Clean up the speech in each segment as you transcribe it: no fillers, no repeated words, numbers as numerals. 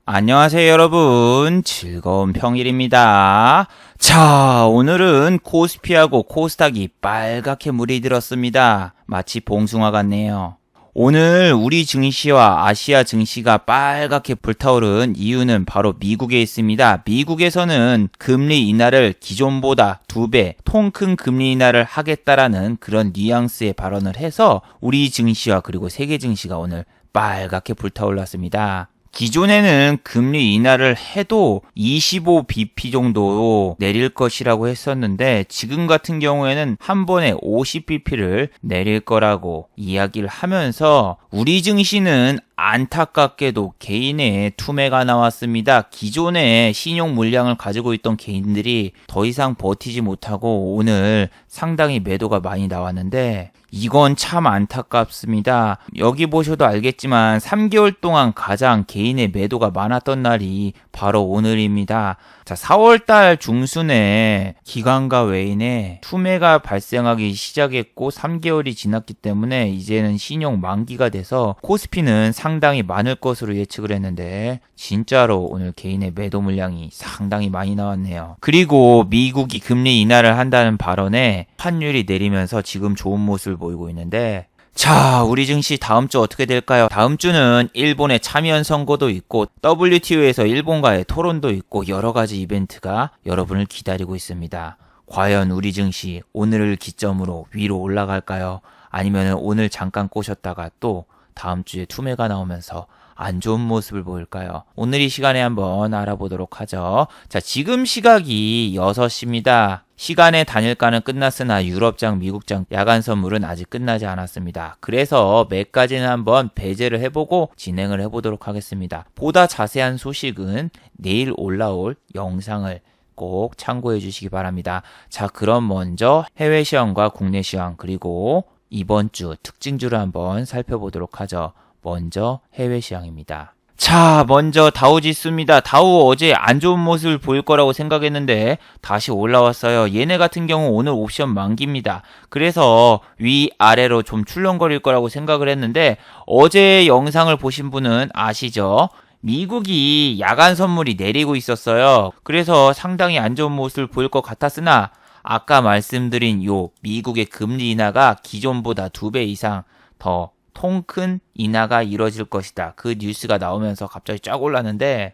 안녕하세요 여러분, 즐거운 평일입니다. 자, 오늘은 코스피하고 코스닥이 빨갛게 물이 들었습니다. 마치 봉숭아 같네요. 오늘 우리 증시와 아시아 증시가 빨갛게 불타오른 이유는 바로 미국에 있습니다. 미국에서는 금리 인하를 기존보다 2배, 통 큰 금리 인하를 하겠다라는 그런 뉘앙스의 발언을 해서 우리 증시와 그리고 세계 증시가 오늘 빨갛게 불타올랐습니다. 기존에는 금리 인하를 해도 25bp 정도 내릴 것이라고 했었는데 지금 같은 경우에는 한 번에 50bp를 내릴 거라고 이야기를 하면서 우리 증시는 안타깝게도 개인의 투매가 나왔습니다. 기존에 신용 물량을 가지고 있던 개인들이 더 이상 버티지 못하고 오늘 상당히 매도가 많이 나왔는데 이건 참 안타깝습니다. 여기 보셔도 알겠지만 3개월 동안 가장 개인의 매도가 많았던 날이 바로 오늘입니다. 자, 4월달 중순에 기관과 외인의 투매가 발생하기 시작했고 3개월이 지났기 때문에 이제는 신용 만기가 돼서 코스피는 상당히 많을 것으로 예측을 했는데 진짜로 오늘 개인의 매도 물량이 상당히 많이 나왔네요. 그리고 미국이 금리 인하를 한다는 발언에 환율이 내리면서 지금 좋은 모습을 보이고 있는데 자, 우리 증시 다음 주 어떻게 될까요? 다음 주는 일본의 참여연 선거도 있고 WTO에서 일본과의 토론도 있고 여러 가지 이벤트가 여러분을 기다리고 있습니다. 과연 우리 증시 오늘을 기점으로 위로 올라갈까요? 아니면 오늘 잠깐 꼬셨다가 또 다음 주에 투매가 나오면서 안 좋은 모습을 보일까요? 오늘 이 시간에 한번 알아보도록 하죠. 자, 지금 시각이 6시입니다. 시간의 단일가는 끝났으나 유럽장, 미국장 야간 선물은 아직 끝나지 않았습니다. 그래서 매까지는 한번 배제를 해보고 진행을 해보도록 하겠습니다. 보다 자세한 소식은 내일 올라올 영상을 꼭 참고해 주시기 바랍니다. 자, 그럼 먼저 해외 시황과 국내 시황 그리고 이번 주 특징주를 한번 살펴보도록 하죠. 먼저 해외 시황입니다. 자, 먼저 다우 지수입니다. 다우 어제 안 좋은 모습을 보일 거라고 생각했는데 다시 올라왔어요. 얘네 같은 경우 오늘 옵션 만기입니다. 그래서 위아래로 좀 출렁거릴 거라고 생각을 했는데 어제 영상을 보신 분은 아시죠? 미국이 야간 선물이 내리고 있었어요. 그래서 상당히 안 좋은 모습을 보일 것 같았으나 아까 말씀드린 요 미국의 금리 인하가 기존보다 2배 이상 더 통 큰 인하가 이뤄질 것이다. 그 뉴스가 나오면서 갑자기 쫙 올랐는데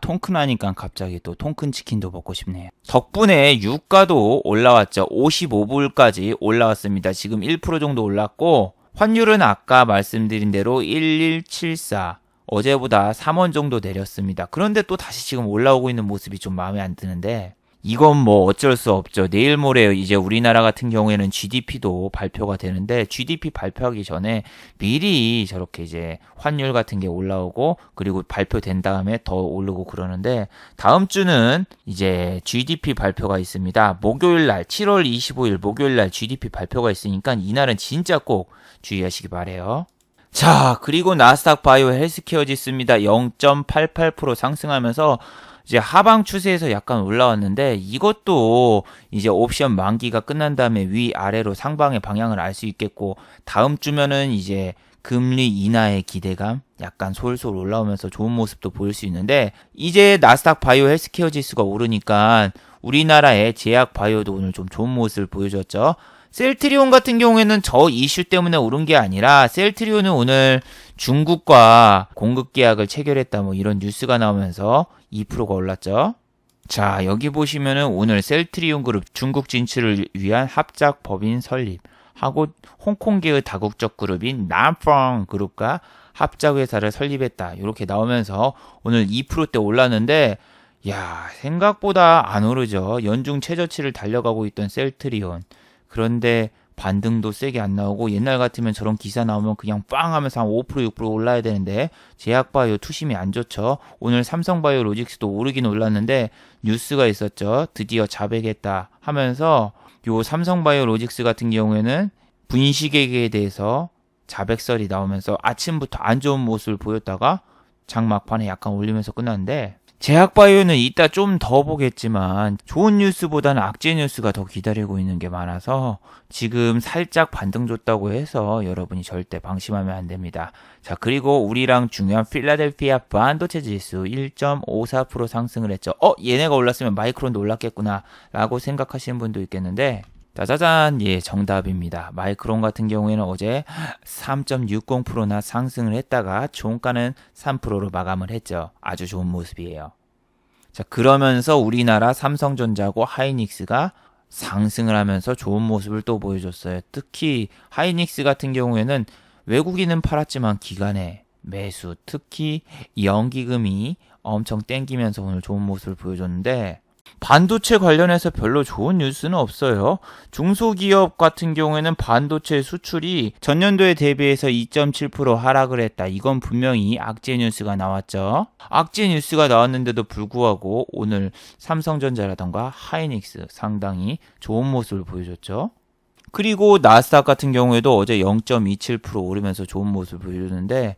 통 큰 하니까 갑자기 또 통 큰 치킨도 먹고 싶네요. 덕분에 유가도 올라왔죠. 55불까지 올라왔습니다. 지금 1% 정도 올랐고 환율은 아까 말씀드린 대로 1174 어제보다 3원 정도 내렸습니다. 그런데 또 다시 지금 올라오고 있는 모습이 좀 마음에 안 드는데 이건 뭐 어쩔 수 없죠. 내일 모레 이제 우리나라 같은 경우에는 GDP도 발표가 되는데 GDP 발표하기 전에 미리 저렇게 이제 환율 같은 게 올라오고 그리고 발표된 다음에 더 오르고 그러는데 다음 주는 이제 GDP 발표가 있습니다. 목요일 날 7월 25일 목요일 날 GDP 발표가 있으니까 이날은 진짜 꼭 주의하시기 바래요. 자, 그리고 나스닥 바이오 헬스케어 지수입니다. 0.88% 상승하면서 이제 하방 추세에서 약간 올라왔는데 이것도 이제 옵션 만기가 끝난 다음에 위아래로 상방의 방향을 알 수 있겠고 다음 주면은 이제 금리 인하의 기대감 약간 솔솔 올라오면서 좋은 모습도 보일 수 있는데 이제 나스닥 바이오 헬스케어 지수가 오르니까 우리나라의 제약 바이오도 오늘 좀 좋은 모습을 보여줬죠. 셀트리온 같은 경우에는 저 이슈 때문에 오른 게 아니라 셀트리온은 오늘 중국과 공급 계약을 체결했다 뭐 이런 뉴스가 나오면서 2%가 올랐죠. 자, 여기 보시면은 오늘 셀트리온 그룹 중국 진출을 위한 합작 법인 설립하고 홍콩계의 다국적 그룹인 남펑 그룹과 합작 회사를 설립했다. 이렇게 나오면서 오늘 2%대 올랐는데 야, 생각보다 안 오르죠. 연중 최저치를 달려가고 있던 셀트리온. 그런데 반등도 세게 안 나오고 옛날 같으면 저런 기사 나오면 그냥 빵 하면서 한 5% 6% 올라야 되는데 제약바이오 투심이 안 좋죠. 오늘 삼성바이오 로직스도 오르긴 올랐는데 뉴스가 있었죠. 드디어 자백했다 하면서 요 삼성바이오 로직스 같은 경우에는 분식회계에 대해서 자백설이 나오면서 아침부터 안 좋은 모습을 보였다가 장 막판에 약간 올리면서 끝났는데 제약바이오는 이따 좀 더 보겠지만 좋은 뉴스보다는 악재 뉴스가 더 기다리고 있는 게 많아서 지금 살짝 반등 줬다고 해서 여러분이 절대 방심하면 안 됩니다. 자, 그리고 우리랑 중요한 필라델피아 반도체 지수 1.54% 상승을 했죠. 얘네가 올랐으면 마이크론도 올랐겠구나 라고 생각하시는 분도 있겠는데, 짜자잔, 예, 정답입니다. 마이크론 같은 경우에는 어제 3.60%나 상승을 했다가 종가는 3%로 마감을 했죠. 아주 좋은 모습이에요. 자, 그러면서 우리나라 삼성전자하고 하이닉스가 상승을 하면서 좋은 모습을 또 보여줬어요. 특히 하이닉스 같은 경우에는 외국인은 팔았지만 기관의 매수, 특히 연기금이 엄청 땡기면서 오늘 좋은 모습을 보여줬는데, 반도체 관련해서 별로 좋은 뉴스는 없어요. 중소기업 같은 경우에는 반도체 수출이 전년도에 대비해서 2.7% 하락을 했다. 이건 분명히 악재 뉴스가 나왔죠. 악재 뉴스가 나왔는데도 불구하고 오늘 삼성전자라던가 하이닉스 상당히 좋은 모습을 보여줬죠. 그리고 나스닥 같은 경우에도 어제 0.27% 오르면서 좋은 모습을 보여주는데,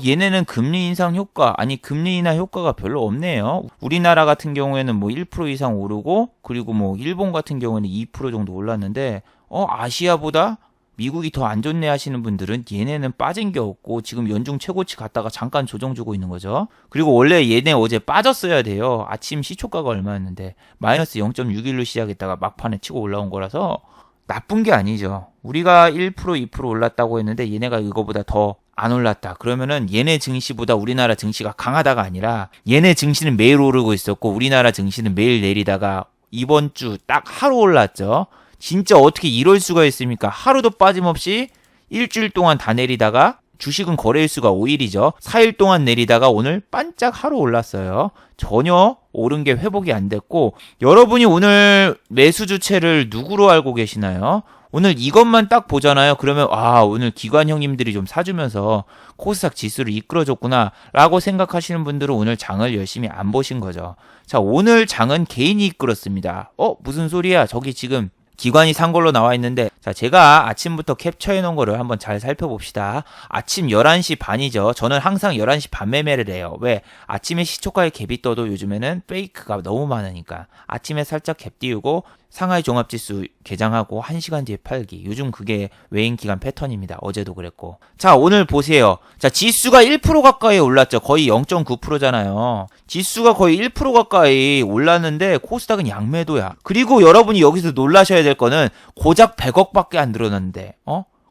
얘네는 금리 인상 효과, 아니 금리 인하 효과가 별로 없네요. 우리나라 같은 경우에는 뭐 1% 이상 오르고, 그리고 뭐 일본 같은 경우에는 2% 정도 올랐는데, 아시아보다 미국이 더 안 좋네 하시는 분들은 얘네는 빠진 게 없고 지금 연중 최고치 갔다가 잠깐 조정 주고 있는 거죠. 그리고 원래 얘네 어제 빠졌어야 돼요. 아침 시초가가 얼마였는데 마이너스 0.61로 시작했다가 막판에 치고 올라온 거라서 나쁜 게 아니죠. 우리가 1%, 2% 올랐다고 했는데 얘네가 이거보다 더 안 올랐다. 그러면은 얘네 증시보다 우리나라 증시가 강하다가 아니라 얘네 증시는 매일 오르고 있었고 우리나라 증시는 매일 내리다가 이번 주 딱 하루 올랐죠. 진짜 어떻게 이럴 수가 있습니까? 하루도 빠짐없이 일주일 동안 다 내리다가 주식은 거래일수가 5일이죠. 4일 동안 내리다가 오늘 반짝 하루 올랐어요. 전혀 오른 게 회복이 안 됐고, 여러분이 오늘 매수 주체를 누구로 알고 계시나요? 오늘 이것만 딱 보잖아요. 그러면 오늘 기관 형님들이 좀 사주면서 코스닥 지수를 이끌어줬구나 라고 생각하시는 분들은 오늘 장을 열심히 안 보신 거죠. 자, 오늘 장은 개인이 이끌었습니다. 무슨 소리야? 저기 지금 기관이 산 걸로 나와 있는데, 자, 제가 아침부터 캡처해 놓은 거를 한번 잘 살펴봅시다. 아침 11시 반이죠. 저는 항상 11시 반 매매를 해요. 왜? 아침에 시초가에 갭이 떠도 요즘에는 페이크가 너무 많으니까. 아침에 살짝 갭 띄우고 상하이 종합지수 개장하고 1시간 뒤에 팔기. 요즘 그게 외인 기간 패턴입니다. 어제도 그랬고. 자, 오늘 보세요. 자, 지수가 1% 가까이 올랐죠. 거의 0.9%잖아요. 지수가 거의 1% 가까이 올랐는데 코스닥은 양매도야. 그리고 여러분이 여기서 놀라셔야 될 거는 고작 100억밖에 안 늘어났는데,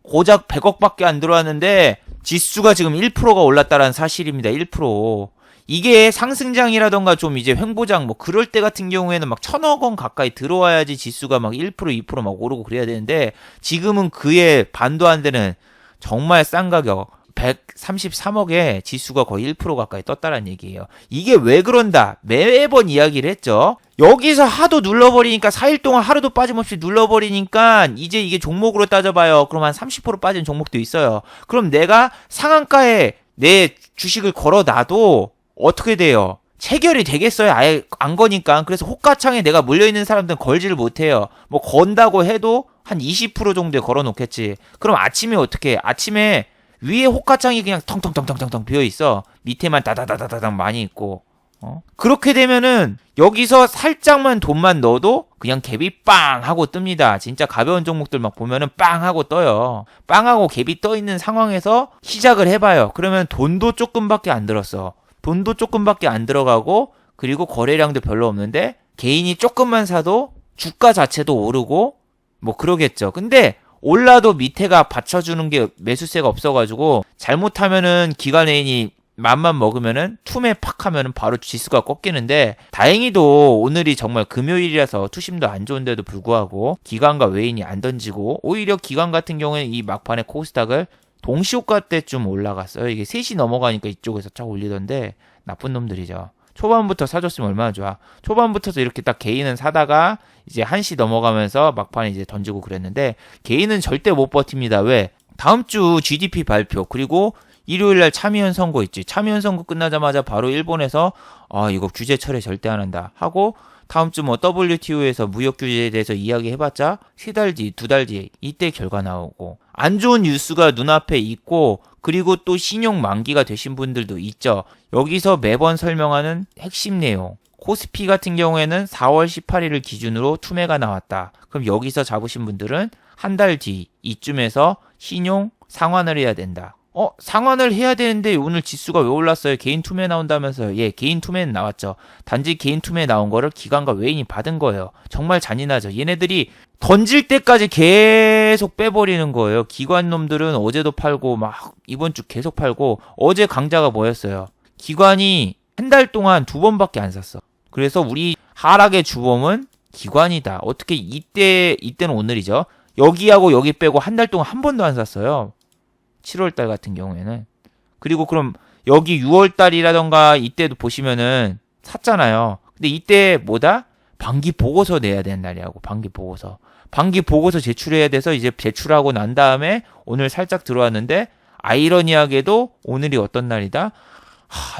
고작 100억밖에 안 들어왔는데 지수가 지금 1%가 올랐다는 사실입니다. 1%. 이게 상승장이라던가 좀 이제 횡보장 뭐 그럴 때 같은 경우에는 막 1,000억 원 가까이 들어와야지 지수가 막 1%, 2% 막 오르고 그래야 되는데, 지금은 그에 반도 안 되는 정말 싼 가격 133억에 지수가 거의 1% 가까이 떴다는 얘기예요. 이게 왜 그런다? 매번 이야기를 했죠. 여기서 하도 눌러버리니까 4일 동안 하루도 빠짐없이 눌러버리니까 이제 이게 종목으로 따져봐요. 그럼 한 30% 빠진 종목도 있어요. 그럼 내가 상한가에 내 주식을 걸어놔도 어떻게 돼요? 체결이 되겠어요? 아예 안 거니까. 그래서 호가창에 내가 물려있는 사람들은 걸지를 못해요. 뭐 건다고 해도 한 20% 정도에 걸어놓겠지. 그럼 아침에 어떻게 해? 아침에 위에 호가창이 그냥 텅텅텅텅텅 비어있어. 밑에만 다다다다다당 많이 있고. 그렇게 되면은 여기서 살짝만 돈만 넣어도 그냥 갭이 빵 하고 뜹니다. 진짜 가벼운 종목들 막 보면은 빵 하고 떠요. 빵 하고 갭이 떠 있는 상황에서 시작을 해봐요. 그러면 돈도 조금밖에 안 들었어. 돈도 조금밖에 안 들어가고, 그리고 거래량도 별로 없는데 개인이 조금만 사도 주가 자체도 오르고 뭐 그러겠죠. 근데 올라도 밑에가 받쳐주는 게 매수세가 없어가지고 잘못하면은 기관애인이 맘만 먹으면은 투매 팍 하면은 바로 지수가 꺾이는데, 다행히도 오늘이 정말 금요일이라서 투심도 안 좋은데도 불구하고 기관과 외인이 안 던지고, 오히려 기관 같은 경우에는 이 막판에 코스닥을 동시호가 때쯤 올라갔어요. 이게 3시 넘어가니까 이쪽에서 쫙 올리던데 나쁜 놈들이죠. 초반부터 사줬으면 얼마나 좋아. 초반부터도 이렇게 딱 개인은 사다가 이제 1시 넘어가면서 막판에 이제 던지고 그랬는데, 개인은 절대 못 버팁니다. 왜? 다음 주 GDP 발표, 그리고 일요일날 참의원 선거 있지. 참의원 선거 끝나자마자 바로 일본에서 이거 규제 철회 절대 안 한다 하고, 다음 주 뭐 WTO에서 무역 규제에 대해서 이야기해봤자 3달 뒤, 2달 뒤에 이때 결과 나오고, 안 좋은 뉴스가 눈앞에 있고, 그리고 또 신용 만기가 되신 분들도 있죠. 여기서 매번 설명하는 핵심 내용. 코스피 같은 경우에는 4월 18일을 기준으로 투매가 나왔다. 그럼 여기서 잡으신 분들은 한 달 뒤 이쯤에서 신용 상환을 해야 된다. 상환을 해야 되는데 오늘 지수가 왜 올랐어요? 개인 투매 나온다면서요. 예, 개인 투매는 나왔죠. 단지 개인 투매 나온 거를 기관과 외인이 받은 거예요. 정말 잔인하죠. 얘네들이 던질 때까지 계속 빼버리는 거예요. 기관 놈들은 어제도 팔고 막 이번 주 계속 팔고, 어제 강자가 뭐였어요? 기관이 한 달 동안 2번밖에 안 샀어. 그래서 우리 하락의 주범은 기관이다. 어떻게 이때는 오늘이죠. 여기하고 여기 빼고 한 달 동안 한 번도 안 샀어요. 7월달 같은 경우에는. 그리고 그럼 여기 6월달이라던가 이때도 보시면은 샀잖아요. 근데 이때 뭐다? 반기 보고서 내야 되는 날이라고. 반기 보고서. 반기 보고서 제출해야 돼서 이제 제출하고 난 다음에 오늘 살짝 들어왔는데, 아이러니하게도 오늘이 어떤 날이다?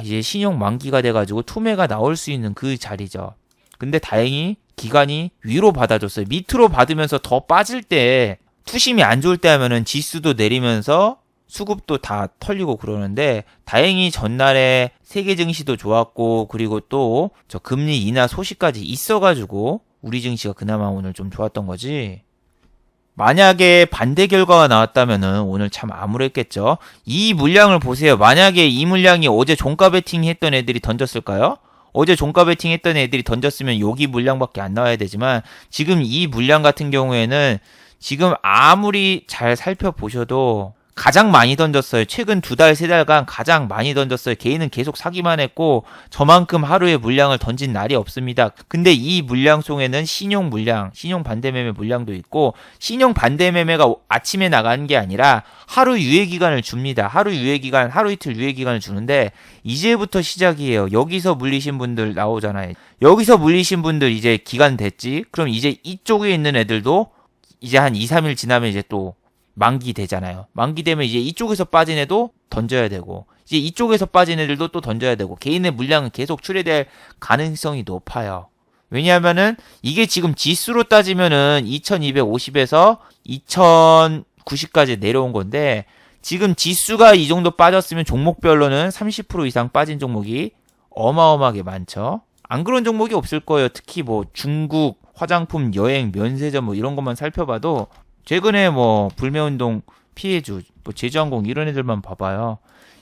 이제 신용 만기가 돼가지고 투매가 나올 수 있는 그 자리죠. 근데 다행히 기관이 위로 받아줬어요. 밑으로 받으면서 더 빠질 때, 투심이 안 좋을 때 하면은 지수도 내리면서 수급도 다 털리고 그러는데, 다행히 전날에 세계 증시도 좋았고, 그리고 또 저 금리 인하 소식까지 있어가지고 우리 증시가 그나마 오늘 좀 좋았던 거지. 만약에 반대 결과가 나왔다면은 오늘 참 암울했겠죠. 이 물량을 보세요. 만약에 이 물량이 어제 종가 베팅 했던 애들이 던졌을까요? 어제 종가 베팅 했던 애들이 던졌으면 여기 물량밖에 안 나와야 되지만, 지금 이 물량 같은 경우에는 지금 아무리 잘 살펴보셔도 가장 많이 던졌어요. 최근 2달, 3달간 가장 많이 던졌어요. 개인은 계속 사기만 했고 저만큼 하루에 물량을 던진 날이 없습니다. 근데 이 물량 속에는 신용 물량, 신용 반대매매 물량도 있고, 신용 반대매매가 아침에 나가는 게 아니라 하루 유예기간을 줍니다. 하루 유예기간, 하루 이틀 유예기간을 주는데 이제부터 시작이에요. 여기서 물리신 분들 나오잖아요. 여기서 물리신 분들 이제 기간 됐지? 그럼 이제 이쪽에 있는 애들도 이제 한 2, 3일 지나면 이제 또 만기 되잖아요. 만기 되면 이제 이쪽에서 빠진 애도 던져야 되고, 이제 이쪽에서 빠진 애들도 또 던져야 되고, 개인의 물량은 계속 출회될 가능성이 높아요. 왜냐하면은 이게 지금 지수로 따지면은 2250에서 2090까지 내려온 건데, 지금 지수가 이 정도 빠졌으면 종목별로는 30% 이상 빠진 종목이 어마어마하게 많죠. 안 그런 종목이 없을 거예요. 특히 뭐 중국, 화장품, 여행, 면세점 뭐 이런 것만 살펴봐도, 최근에 뭐 불매운동 피해주, 뭐 제주항공 이런 애들만 봐봐요.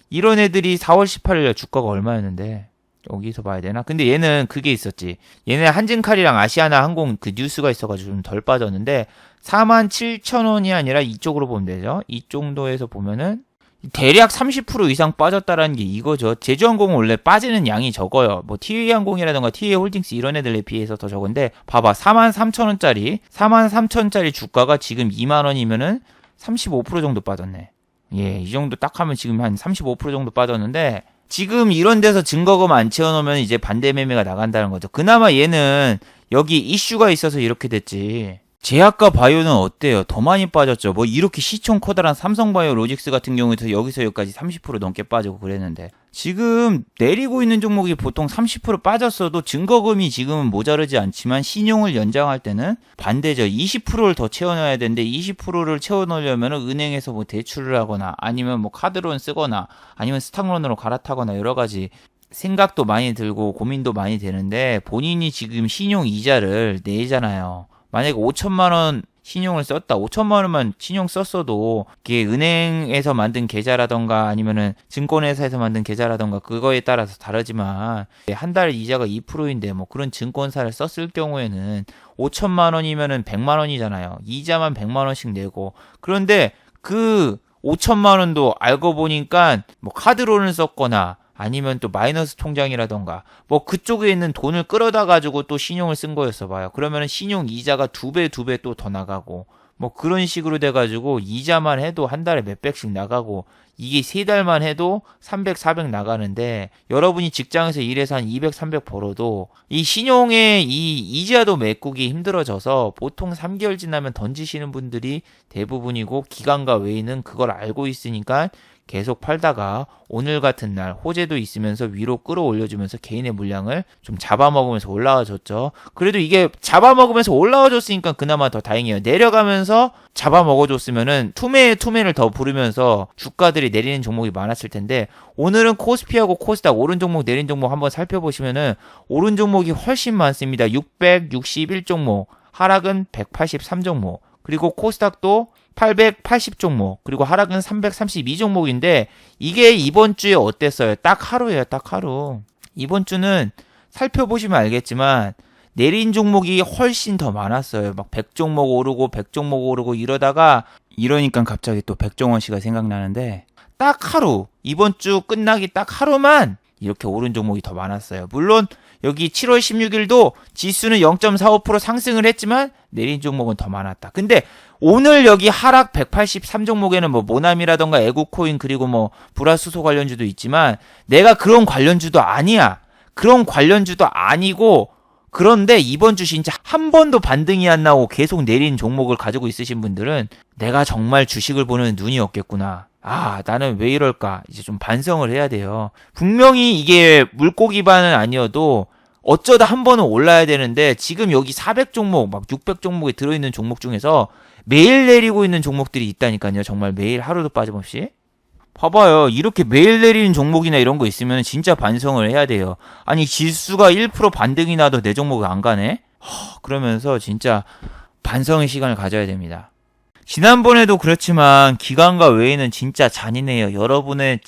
이런 애들이 4월 18일 주가가 얼마였는데 여기서 봐야 되나? 근데 얘는 그게 있었지. 얘네 한진칼이랑 아시아나 항공 그 뉴스가 있어가지고 좀 덜 빠졌는데 47,000원이 아니라 이쪽으로 보면 되죠. 이 정도에서 보면은 대략 30% 이상 빠졌다라는 게 이거죠. 제주항공은 원래 빠지는 양이 적어요. 뭐 TA항공이라던가 TA홀딩스 이런 애들에 비해서 더 적은데, 봐봐. 43,000원짜리 주가가 지금 2만원이면은 35% 정도 빠졌네. 예, 이 정도 딱 하면 지금 한 35% 정도 빠졌는데, 지금 이런 데서 증거금 안 채워놓으면 이제 반대 매매가 나간다는 거죠. 그나마 얘는 여기 이슈가 있어서 이렇게 됐지. 제약과 바이오는 어때요? 더 많이 빠졌죠. 뭐 이렇게 시총 커다란 삼성바이오 로직스 같은 경우에도 여기서 여기까지 30% 넘게 빠지고 그랬는데, 지금 내리고 있는 종목이 보통 30% 빠졌어도 증거금이 지금은 모자르지 않지만 신용을 연장할 때는 반대죠. 20%를 더 채워넣어야 되는데 20%를 채워넣으려면 은행에서 뭐 대출을 하거나 아니면 뭐 카드론 쓰거나 아니면 스탁론으로 갈아타거나 여러 가지 생각도 많이 들고 고민도 많이 되는데, 본인이 지금 신용 이자를 내잖아요. 만약에 5천만 원 신용을 썼다. 5천만 원만 신용 썼어도 이게 은행에서 만든 계좌라던가 아니면은 증권회사에서 만든 계좌라던가 그거에 따라서 다르지만, 한 달 이자가 2%인데 뭐 그런 증권사를 썼을 경우에는 5천만 원이면은 100만 원이잖아요. 이자만 100만 원씩 내고. 그런데 그 5천만 원도 알고 보니까 뭐 카드론을 썼거나 아니면 또 마이너스 통장이라던가 뭐 그쪽에 있는 돈을 끌어다 가지고 또 신용을 쓴 거였어 봐요. 그러면은 신용 이자가 2배 또 더 나가고 뭐 그런 식으로 돼가지고 이자만 해도 한 달에 몇백씩 나가고, 이게 3달만 해도 300, 400 나가는데, 여러분이 직장에서 일해서 한 200, 300 벌어도 이 신용의 이 이자도 메꾸기 힘들어져서 보통 3개월 지나면 던지시는 분들이 대부분이고, 기관과 외인은 그걸 알고 있으니까 계속 팔다가 오늘 같은 날 호재도 있으면서 위로 끌어올려주면서 개인의 물량을 좀 잡아먹으면서 올라와줬죠. 그래도 이게 잡아먹으면서 올라와줬으니까 그나마 더 다행이에요. 내려가면서 잡아먹어줬으면은 투매를 더 부르면서 주가들이 내리는 종목이 많았을 텐데, 오늘은 코스피하고 코스닥 오른 종목 내린 종목 한번 살펴보시면은 오른 종목이 훨씬 많습니다. 661 종목, 하락은 183 종목, 그리고 코스닥도 880 종목, 그리고 하락은 332 종목인데, 이게 이번 주에 어땠어요? 딱 하루예요, 딱 하루. 이번 주는 살펴보시면 알겠지만 내린 종목이 훨씬 더 많았어요. 막 100종목 오르고 100종목 오르고 이러니까 갑자기 또 백종원 씨가 생각나는데, 딱 하루, 이번 주 끝나기 딱 하루만 이렇게 오른 종목이 더 많았어요. 물론 여기 7월 16일도 지수는 0.45% 상승을 했지만 내린 종목은 더 많았다. 근데 오늘 여기 하락 183 종목에는 뭐 모남이라던가 에구코인 그리고 뭐 불화수소 관련주도 있지만 내가 그런 관련주도 아니야. 그런 관련주도 아니고, 그런데 이번 주 진짜 한 번도 반등이 안 나오고 계속 내린 종목을 가지고 있으신 분들은 내가 정말 주식을 보는 눈이 없겠구나. 나는 왜 이럴까? 이제 좀 반성을 해야 돼요. 분명히 이게 물고기반은 아니어도 어쩌다 한 번은 올라야 되는데, 지금 여기 400종목, 막 600종목에 들어있는 종목 중에서 매일 내리고 있는 종목들이 있다니까요. 정말 매일 하루도 빠짐없이. 봐봐요. 이렇게 매일 내리는 종목이나 이런 거 있으면 진짜 반성을 해야 돼요. 아니, 지수가 1% 반등이 나도 내 종목이 안 가네? 그러면서 진짜 반성의 시간을 가져야 됩니다. 지난번에도 그렇지만 기관과 외에는 진짜 잔인해요. 여러분의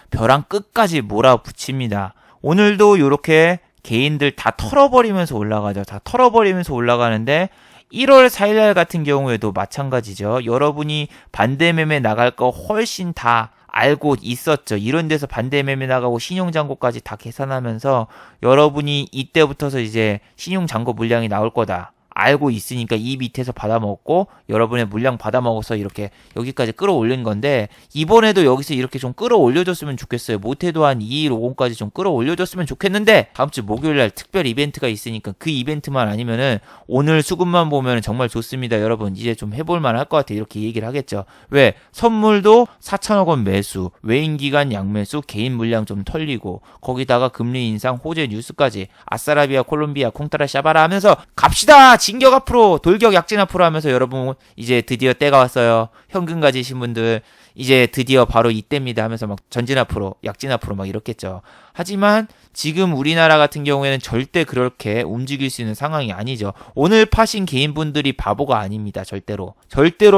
벼랑 끝까지 몰아붙입니다. 오늘도 이렇게 개인들 다 털어버리면서 올라가죠. 다 털어버리면서 올라가는데 1월 4일날 같은 경우에도 마찬가지죠. 여러분이 반대 매매 나갈 거 훨씬 다 알고 있었죠. 이런 데서 반대 매매 나가고 신용잔고까지 다 계산하면서 여러분이 이때부터서 이제 신용잔고 물량이 나올 거다 알고 있으니까 이 밑에서 받아먹고 여러분의 물량 받아먹어서 이렇게 여기까지 끌어올린 건데, 이번에도 여기서 이렇게 좀 끌어올려줬으면 좋겠어요. 못해도 한 2150까지 좀 끌어올려줬으면 좋겠는데, 다음주 목요일날 특별 이벤트가 있으니까 그 이벤트만 아니면은 오늘 수급만 보면 정말 좋습니다. 여러분 이제 좀 해볼만 할 것 같아. 이렇게 얘기를 하겠죠. 왜? 선물도 4천억 원 매수, 외인기관 양매수, 개인 물량 좀 털리고, 거기다가 금리 인상, 호재 뉴스까지 아싸라비아, 콜롬비아, 콩타라, 샤바라 하면서 갑시다! 진격 앞으로, 돌격 약진 앞으로 하면서 여러분 이제 드디어 때가 왔어요. 현금 가지신 분들 이제 드디어 바로 이때입니다 하면서 막 전진 앞으로, 약진 앞으로 막 이렇겠죠. 하지만 지금 우리나라 같은 경우에는 절대 그렇게 움직일 수 있는 상황이 아니죠. 오늘 파신 개인분들이 바보가 아닙니다. 절대로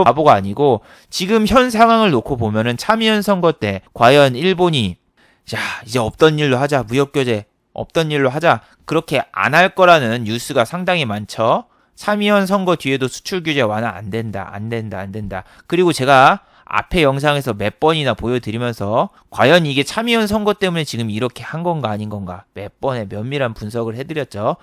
바보가 아니고, 지금 현 상황을 놓고 보면은 참의원 선거 때 과연 일본이 자 이제 없던 일로 하자, 무역규제 없던 일로 하자, 그렇게 안 할 거라는 뉴스가 상당히 많죠. 참의원 선거 뒤에도 수출 규제 완화 안 된다. 그리고 제가 앞에 영상에서 몇 번이나 보여드리면서 과연 이게 참의원 선거 때문에 지금 이렇게 한 건가 아닌 건가 몇 번의 면밀한 분석을 해드렸죠.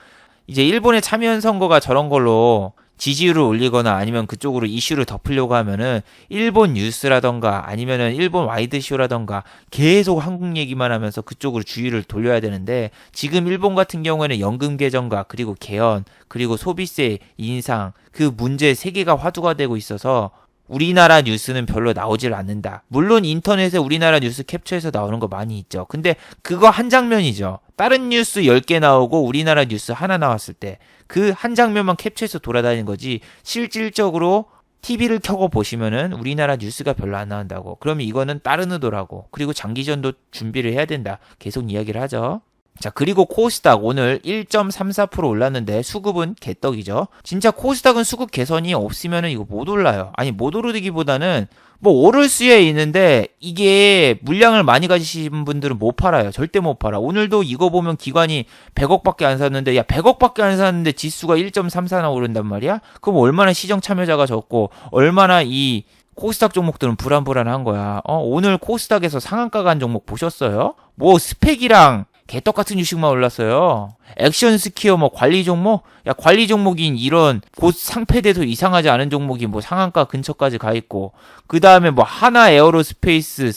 이제 일본의 참의원 선거가 저런 걸로 지지율을 올리거나 아니면 그쪽으로 이슈를 덮으려고 하면은 일본 뉴스라던가 아니면은 일본 와이드쇼라던가 계속 한국 얘기만 하면서 그쪽으로 주의를 돌려야 되는데, 지금 일본 같은 경우에는 연금 개정과 그리고 개헌 그리고 소비세 인상, 그 문제 세 개가 화두가 되고 있어서 우리나라 뉴스는 별로 나오질 않는다. 물론 인터넷에 우리나라 뉴스 캡처해서 나오는 거 많이 있죠. 근데 그거 한 장면이죠. 다른 뉴스 10개 나오고 우리나라 뉴스 하나 나왔을 때 그 한 장면만 캡처해서 돌아다니는 거지, 실질적으로 TV를 켜고 보시면은 우리나라 뉴스가 별로 안 나온다고. 그러면 이거는 다른 의도라고. 그리고 장기전도 준비를 해야 된다. 계속 이야기를 하죠. 자, 그리고 코스닥 오늘 1.34% 올랐는데 수급은 개떡이죠. 진짜 코스닥은 수급 개선이 없으면은 이거 못 올라요. 아니, 못 오르기보다는 뭐 오를 수야 있는데 이게 물량을 많이 가지신 분들은 못 팔아요. 절대 못 팔아. 오늘도 이거 보면 기관이 100억밖에 안 샀는데, 야 100억밖에 안 샀는데 지수가 1.34나 오른단 말이야? 그럼 얼마나 시정 참여자가 적고 얼마나 이 코스닥 종목들은 불안불안한 거야. 오늘 코스닥에서 상한가 간 종목 보셨어요? 뭐 스펙이랑 개떡 같은 주식만 올랐어요. 액션 스퀘어 뭐 관리 종목? 야, 관리 종목인 이런 곧 상패돼도 이상하지 않은 종목이 뭐 상한가 근처까지 가 있고, 그 다음에 뭐 하나 에어로스페이스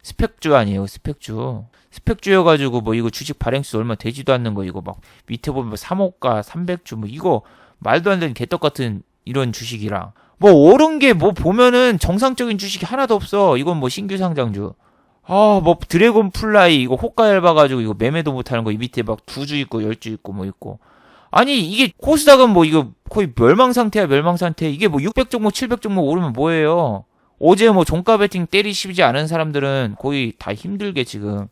스펙주 아니에요, 스펙주여가지고 뭐 이거 주식 발행수 얼마 되지도 않는 거, 이거 막 밑에 보면 뭐 3호가 300주 뭐 이거 말도 안 되는 개떡 같은 이런 주식이랑 뭐 오른 게 뭐 보면은 정상적인 주식이 하나도 없어. 이건 뭐 신규 상장주. 뭐 드래곤 플라이 이거 호가 얇아가지고 이거 매매도 못하는 거 이 밑에 막 2주 있고 10주 있고 뭐 있고. 아니 이게 코스닥은 뭐 이거 거의 멸망 상태야 멸망 상태. 이게 뭐 600종목 700종목 오르면 뭐예요. 어제 뭐 종가 베팅 때리시지 않은 사람들은 거의 다 힘들게 지금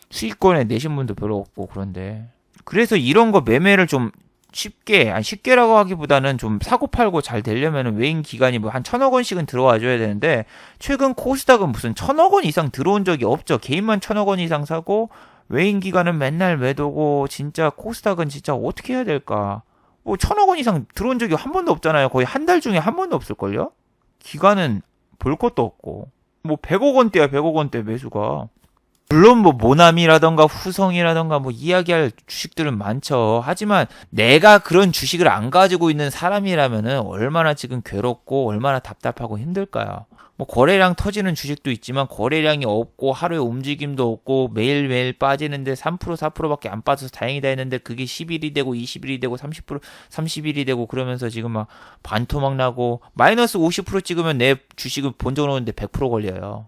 수익권에 내신 분도 별로 없고 그런데. 그래서 이런 거 매매를 좀 쉽게라고 하기보다는 좀 사고 팔고 잘 되려면 외인 기관이 뭐 한 1,000억 원씩은 들어와 줘야 되는데, 최근 코스닥은 무슨 1,000억 원 이상 들어온 적이 없죠. 개인만 1,000억 원 이상 사고 외인 기관은 맨날 매도고. 진짜 코스닥은 진짜 어떻게 해야 될까? 뭐 1,000억 원 이상 들어온 적이 한 번도 없잖아요. 거의 한 달 중에 한 번도 없을걸요? 기관은 볼 것도 없고. 뭐 100억 원대야 100억 원대 매수가. 물론 뭐 모나미라던가 후성이라던가 뭐 이야기할 주식들은 많죠. 하지만 내가 그런 주식을 안 가지고 있는 사람이라면은 얼마나 지금 괴롭고 얼마나 답답하고 힘들까요? 뭐 거래량 터지는 주식도 있지만 거래량이 없고 하루에 움직임도 없고 매일매일 빠지는데 3% 4%밖에 안 빠져서 다행이다 했는데 그게 10일이 되고 20일이 되고 30일이 되고 그러면서 지금 막 반토막 나고 마이너스 50% 찍으면 내 주식을 본전 오는데 100% 걸려요.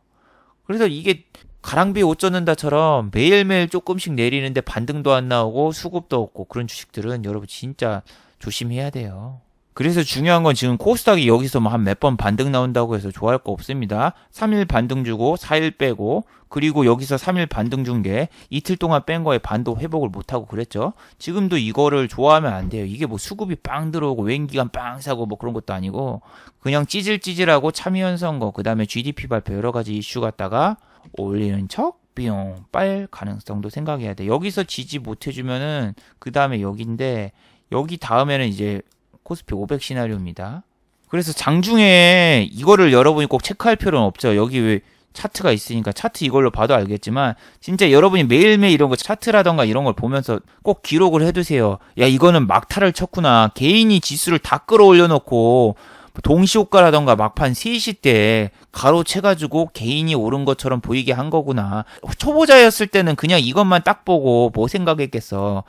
그래서 이게 가랑비에 옷 젖는다처럼 매일매일 조금씩 내리는데 반등도 안 나오고 수급도 없고 그런 주식들은 여러분 진짜 조심해야 돼요. 그래서 중요한 건 지금 코스닥이 여기서 뭐 한 몇 번 반등 나온다고 해서 좋아할 거 없습니다. 3일 반등 주고 4일 빼고, 그리고 여기서 3일 반등 준 게 이틀 동안 뺀 거에 반도 회복을 못하고 그랬죠. 지금도 이거를 좋아하면 안 돼요. 이게 뭐 수급이 빵 들어오고 외인기관 빵 사고 뭐 그런 것도 아니고 그냥 찌질찌질하고 참여연 선거 그 다음에 GDP 발표 여러 가지 이슈 갖다가 올리는 척 뿅 빨 가능성도 생각해야 돼. 여기서 지지 못해주면은 그 다음에 여기인데, 여기 다음에는 이제 코스피 500 시나리오입니다. 그래서 장중에 이거를 여러분이 꼭 체크할 필요는 없죠. 여기 왜 차트가 있으니까 차트 이걸로 봐도 알겠지만, 진짜 여러분이 매일매일 이런 거 차트라던가 이런 걸 보면서 꼭 기록을 해두세요. 야, 이거는 막타를 쳤구나. 개인이 지수를 다 끌어올려 놓고 동시호가라던가 막판 3시 때 가로채가지고 개인이 오른 것처럼 보이게 한 거구나. 초보자였을 때는 그냥 이것만 딱 보고 뭐 생각했겠어.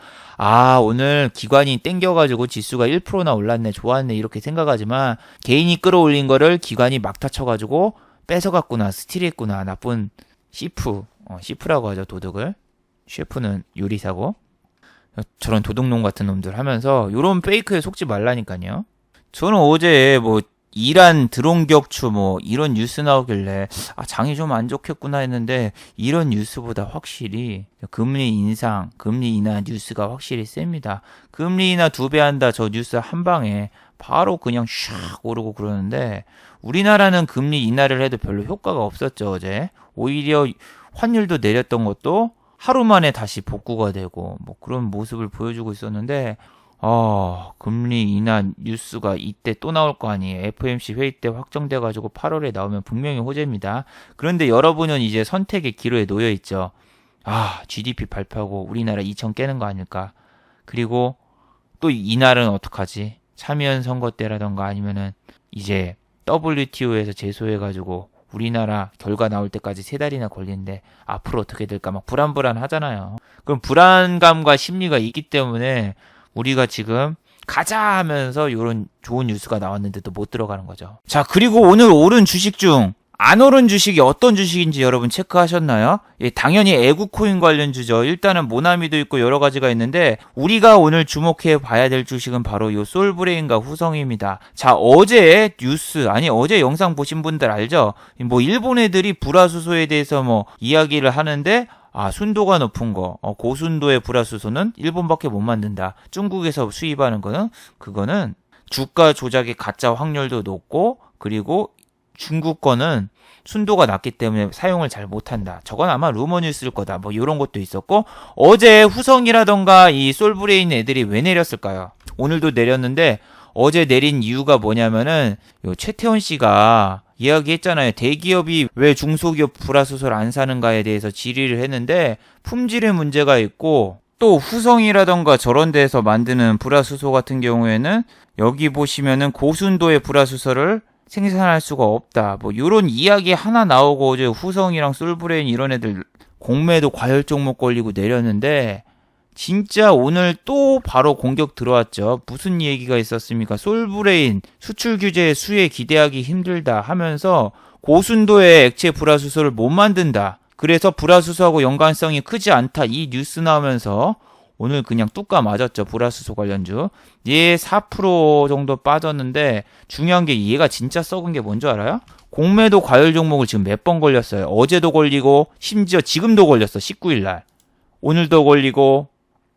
오늘 기관이 땡겨가지고 지수가 1%나 올랐네, 좋았네 이렇게 생각하지만, 개인이 끌어올린 거를 기관이 막타 쳐가지고 뺏어갔구나, 스틸했구나. 나쁜 시프, 시프라고 하죠, 도둑을. 셰프는 요리사고. 저런 도둑놈 같은 놈들 하면서 요런 페이크에 속지 말라니까요. 저는 어제 뭐 이란 드론 격추 뭐 이런 뉴스 나오길래 장이 좀 안 좋겠구나 했는데, 이런 뉴스보다 확실히 금리 인상, 금리 인하 뉴스가 확실히 셉니다. 금리 인하 2배 한다 저 뉴스 한 방에 바로 그냥 샥 오르고 그러는데, 우리나라는 금리 인하를 해도 별로 효과가 없었죠. 어제 오히려 환율도 내렸던 것도 하루 만에 다시 복구가 되고 뭐 그런 모습을 보여주고 있었는데, 금리 인하 뉴스가 이때 또 나올 거 아니에요. FOMC 회의 때 확정돼가지고 8월에 나오면 분명히 호재입니다. 그런데 여러분은 이제 선택의 기로에 놓여 있죠. GDP 발표하고 우리나라 2천 깨는 거 아닐까. 그리고 또 이날은 어떡하지? 참여연 선거 때라던가 아니면은 이제 WTO에서 제소해가지고 우리나라 결과 나올 때까지 3달이나 걸리는데 앞으로 어떻게 될까 막 불안하잖아요. 그럼 불안감과 심리가 있기 때문에 우리가 지금 가자 하면서 이런 좋은 뉴스가 나왔는데도 못 들어가는 거죠. 자, 그리고 오늘 오른 주식 중 안 오른 주식이 어떤 주식인지 여러분 체크하셨나요? 당연히 애국코인 관련주죠. 일단은 모나미도 있고 여러 가지가 있는데, 우리가 오늘 주목해 봐야 될 주식은 바로 요 솔브레인과 후성입니다. 자, 어제 영상 보신 분들 알죠? 뭐 일본 애들이 불화수소에 대해서 뭐 이야기를 하는데, 순도가 높은 거, 고순도의 불화수소는 일본밖에 못 만든다. 중국에서 수입하는 거는, 그거는 주가 조작의 가짜 확률도 높고, 그리고 중국 거는 순도가 낮기 때문에 사용을 잘 못한다. 저건 아마 루머 뉴스일 거다. 뭐 이런 것도 있었고, 어제 후성이라던가 이 솔브레인 애들이 왜 내렸을까요? 오늘도 내렸는데, 어제 내린 이유가 뭐냐면은 최태원 씨가 이야기했잖아요. 대기업이 왜 중소기업 불화수소를 안 사는가에 대해서 질의를 했는데, 품질에 문제가 있고, 또 후성이라던가 저런 데에서 만드는 불화수소 같은 경우에는 여기 보시면은 고순도의 불화수소를 생산할 수가 없다. 뭐 요런 이야기 하나 나오고, 어제 후성이랑 솔브레인 이런 애들 공매도 과열 종목 걸리고 내렸는데, 진짜 오늘 또 바로 공격 들어왔죠. 무슨 얘기가 있었습니까? 솔브레인 수출 규제 수혜 기대하기 힘들다 하면서 고순도의 액체 불화수소를 못 만든다. 그래서 불화수소하고 연관성이 크지 않다. 이 뉴스 나오면서 오늘 그냥 뚝까 맞았죠. 불화수소 관련주. 얘 4% 정도 빠졌는데 중요한 게 얘가 진짜 썩은 게 뭔지 알아요? 공매도 과열 종목을 지금 몇 번 걸렸어요. 어제도 걸리고 심지어 지금도 걸렸어. 19일 날. 오늘도 걸리고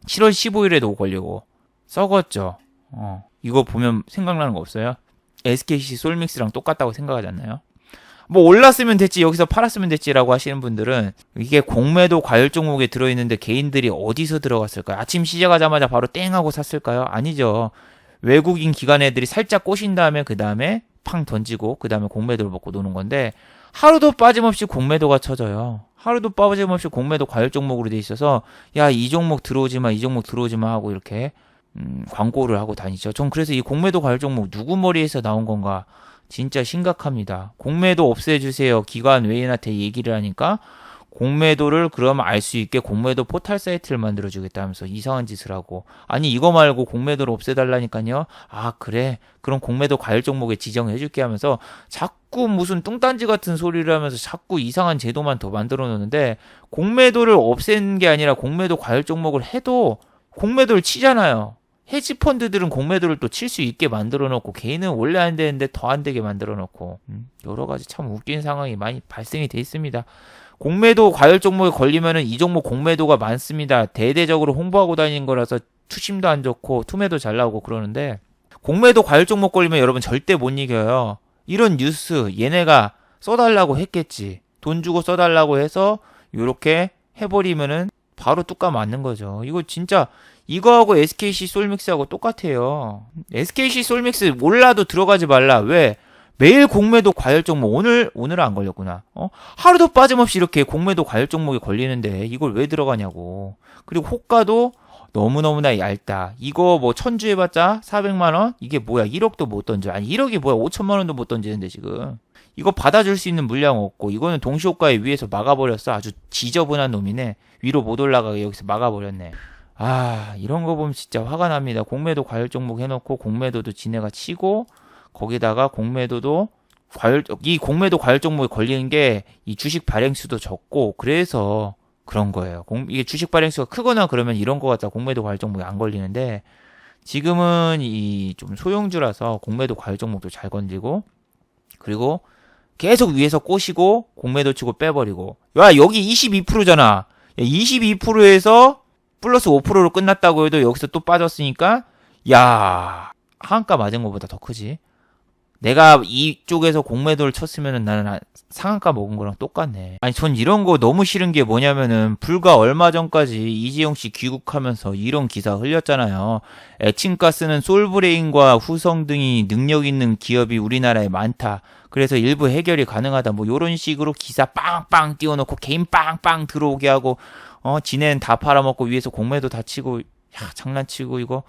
7월 15일에도 걸리고 썩었죠. 이거 보면 생각나는 거 없어요? SKC 솔믹스랑 똑같다고 생각하지 않나요? 뭐 올랐으면 됐지 여기서 팔았으면 됐지라고 하시는 분들은 이게 공매도 과열 종목에 들어있는데 개인들이 어디서 들어갔을까요? 아침 시작하자마자 바로 땡 하고 샀을까요? 아니죠. 외국인 기관 애들이 살짝 꼬신 다음에 그 다음에 팡 던지고 그 다음에 공매도를 먹고 노는 건데 하루도 빠짐없이 공매도가 쳐져요. 하루도 빠짐없이 공매도 과열 종목으로 돼 있어서 야 이 종목 들어오지 마 이 종목 들어오지 마 하고 이렇게 광고를 하고 다니죠. 전 그래서 이 공매도 과열 종목 누구 머리에서 나온 건가 진짜 심각합니다. 공매도 없애주세요. 기관 외인한테 얘기를 하니까 공매도를 그러면 알 수 있게 공매도 포탈 사이트를 만들어주겠다면서 이상한 짓을 하고 아니 이거 말고 공매도를 없애달라니까요. 아 그래 그럼 공매도 과열 종목에 지정해줄게 하면서 자꾸 무슨 뚱딴지 같은 소리를 하면서 자꾸 이상한 제도만 더 만들어 놓는데 공매도를 없앤 게 아니라 공매도 과열 종목을 해도 공매도를 치잖아요. 헤지펀드들은 공매도를 또 칠 수 있게 만들어 놓고 개인은 원래 안 되는데 더 안 되게 만들어 놓고 여러 가지 참 웃긴 상황이 많이 발생이 돼 있습니다. 공매도 과열 종목에 걸리면은 이 종목 공매도가 많습니다. 대대적으로 홍보하고 다니는 거라서 투심도 안 좋고 투매도 잘 나오고 그러는데 공매도 과열 종목 걸리면 여러분 절대 못 이겨요. 이런 뉴스 얘네가 써달라고 했겠지. 돈 주고 써달라고 해서 요렇게 해버리면은 바로 뚜까 맞는 거죠. 이거 진짜 이거하고 SKC 솔믹스하고 똑같아요. SKC 솔믹스 몰라도 들어가지 말라. 왜? 매일 공매도 과열 종목 오늘은 안 걸렸구나. 하루도 빠짐없이 이렇게 공매도 과열 종목에 걸리는데 이걸 왜 들어가냐고. 그리고 호가도 너무너무나 얇다. 이거 뭐 천주 해봤자 400만 원? 이게 뭐야? 1억도 못 던져. 아니 1억이 뭐야? 5천만 원도 못 던지는데 지금. 이거 받아줄 수 있는 물량 없고 이거는 동시호가에 위에서 막아버렸어. 아주 지저분한 놈이네. 위로 못 올라가게 여기서 막아버렸네. 아 이런 거 보면 진짜 화가 납니다. 공매도 과열 종목 해놓고 공매도도 지네가 치고 거기다가 공매도도 이 공매도 과열 종목에 걸리는 게 이 주식 발행수도 적고 그래서 그런 거예요. 이게 주식 발행수가 크거나 그러면 이런 거 같다 공매도 과열 종목에 안 걸리는데 지금은 이 좀 소형주라서 공매도 과열 종목도 잘 건드리고 그리고 계속 위에서 꼬시고 공매도 치고 빼버리고 야 여기 22%잖아. 22%에서 플러스 5%로 끝났다고 해도 여기서 또 빠졌으니까 야 하한가 맞은 것보다 더 크지. 내가 이쪽에서 공매도를 쳤으면은 나는 상한가 먹은 거랑 똑같네. 아니 전 이런 거 너무 싫은 게 뭐냐면은 불과 얼마 전까지 이재용 씨 귀국하면서 이런 기사 흘렸잖아요. 에칭가스는 솔브레인과 후성 등이 능력 있는 기업이 우리나라에 많다. 그래서 일부 해결이 가능하다. 뭐 요런 식으로 기사 빵빵 띄워놓고 개인 빵빵 들어오게 하고 지네는 다 팔아먹고 위에서 공매도 다 치고 야 장난치고 이거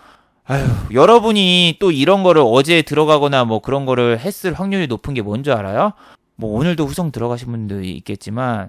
아휴 여러분이 또 이런 거를 어제 들어가거나 뭐 그런 거를 했을 확률이 높은 게 뭔지 알아요? 뭐 오늘도 후성 들어가신 분도 있겠지만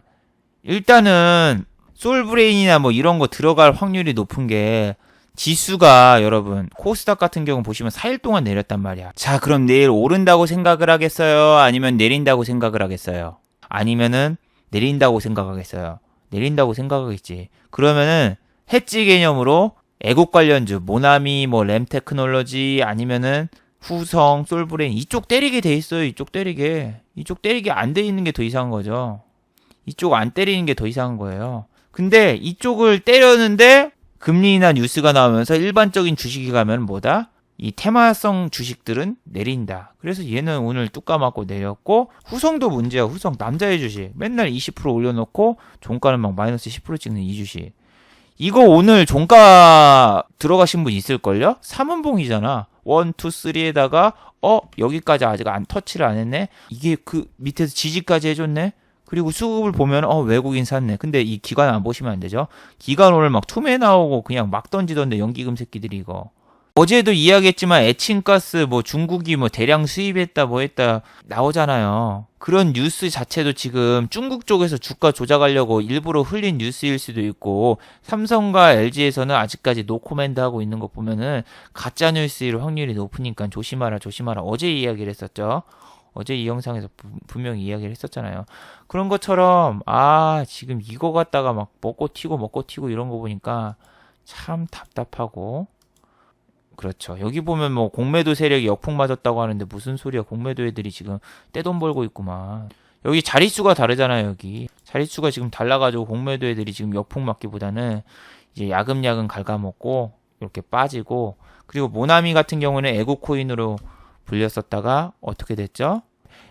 일단은 솔브레인이나 뭐 이런 거 들어갈 확률이 높은 게 지수가 여러분 코스닥 같은 경우 보시면 4일 동안 내렸단 말이야. 자 그럼 내일 오른다고 생각을 하겠어요? 아니면 내린다고 생각을 하겠어요? 아니면은 내린다고 생각하겠어요? 내린다고 생각하겠지. 그러면은 해지 개념으로 애국 관련주 모나미 뭐 램테크놀로지 아니면은 후성 솔브레인 이쪽 때리게 돼 있어요. 이쪽 때리게 안 돼 있는 게 더 이상한 거죠. 이쪽 안 때리는 게 더 이상한 거예요. 근데 이쪽을 때렸는데 금리나 뉴스가 나오면서 일반적인 주식이 가면 뭐다? 이 테마성 주식들은 내린다. 그래서 얘는 오늘 뚝까 맞고 내렸고 후성도 문제야. 후성 남자의 주식 맨날 20% 올려놓고 종가는 막 마이너스 10% 찍는 이 주식. 이거 오늘 종가 들어가신 분 있을걸요? 3원봉이잖아. 1, 2, 3에다가 여기까지 아직 터치를 안 했네. 이게 그 밑에서 지지까지 해줬네. 그리고 수급을 보면 외국인 샀네. 근데 이 기관 안 보시면 안 되죠. 기관 오늘 막 투매 나오고 그냥 막 던지던데 연기금 새끼들이 이거 어제도 이야기했지만 에칭가스 뭐 중국이 뭐 대량 수입했다 뭐 했다 나오잖아요. 그런 뉴스 자체도 지금 중국 쪽에서 주가 조작하려고 일부러 흘린 뉴스일 수도 있고, 삼성과 LG에서는 아직까지 노코멘트 하고 있는 거 보면은 가짜 뉴스일 확률이 높으니까 조심하라 조심하라 어제 이야기를 했었죠. 어제 이 영상에서 분명히 이야기를 했었잖아요. 그런 것처럼 지금 이거 갖다가 막 먹고 튀고 이런 거 보니까 참 답답하고. 그렇죠. 여기 보면 뭐 공매도 세력이 역풍 맞았다고 하는데 무슨 소리야. 공매도 애들이 지금 떼돈 벌고 있구만. 여기 자릿수가 다르잖아요. 여기 자릿수가 지금 달라가지고 공매도 애들이 지금 역풍 맞기보다는 이제 야금야금 갉아먹고 이렇게 빠지고, 그리고 모나미 같은 경우는 애국 코인으로 불렸었다가 어떻게 됐죠?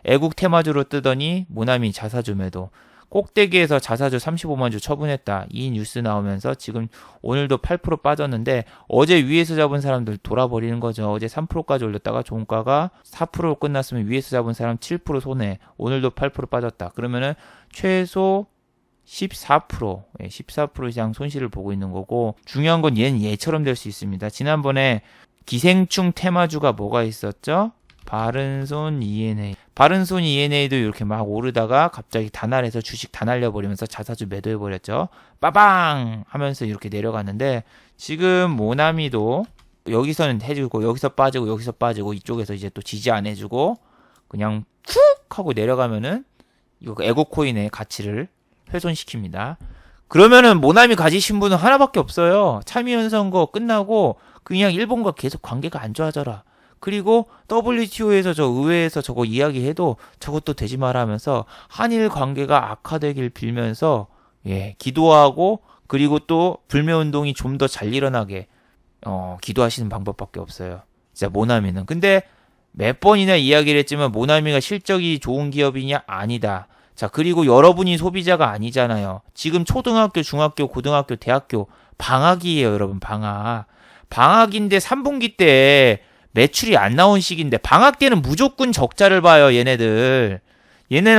애국 테마주로 뜨더니 모나미 자사주 매도, 꼭대기에서 자사주 35만 주 처분했다, 이 뉴스 나오면서 지금 오늘도 8% 빠졌는데, 어제 위에서 잡은 사람들 돌아버리는 거죠. 어제 3%까지 올렸다가 종가가 4%로 끝났으면 위에서 잡은 사람 7% 손해, 오늘도 8% 빠졌다. 그러면은 최소 14%, 14% 이상 손실을 보고 있는 거고, 중요한 건 얘는 얘처럼 될 수 있습니다. 지난번에 기생충 테마주가 뭐가 있었죠? 바른손 ENA. 바른손 ENA도 이렇게 막 오르다가 갑자기 단알해서 주식 다 날려버리면서 자사주 매도해버렸죠. 빠방! 하면서 이렇게 내려갔는데, 지금 모나미도 여기서는 해주고 여기서 빠지고 이쪽에서 이제 또 지지 안 해주고 그냥 쿡! 하고 내려가면은 이거 애국코인의 가치를 훼손시킵니다. 그러면은 모나미 가지신 분은 하나밖에 없어요. 참여연 선거 끝나고 그냥 일본과 계속 관계가 안 좋아져라. 그리고 WTO에서 저 의회에서 저거 이야기해도 저것도 되지 마라 하면서 한일 관계가 악화되길 빌면서 기도하고, 그리고 또 불매운동이 좀 더 잘 일어나게 기도하시는 방법밖에 없어요. 진짜 모나미는. 근데 몇 번이나 이야기를 했지만 모나미가 실적이 좋은 기업이냐? 아니다. 자, 그리고 여러분이 소비자가 아니잖아요. 지금 초등학교, 중학교, 고등학교, 대학교 방학이에요, 여러분. 방학인데 3분기 때 매출이 안 나온 시기인데, 방학 때는 무조건 적자를 봐요, 얘네는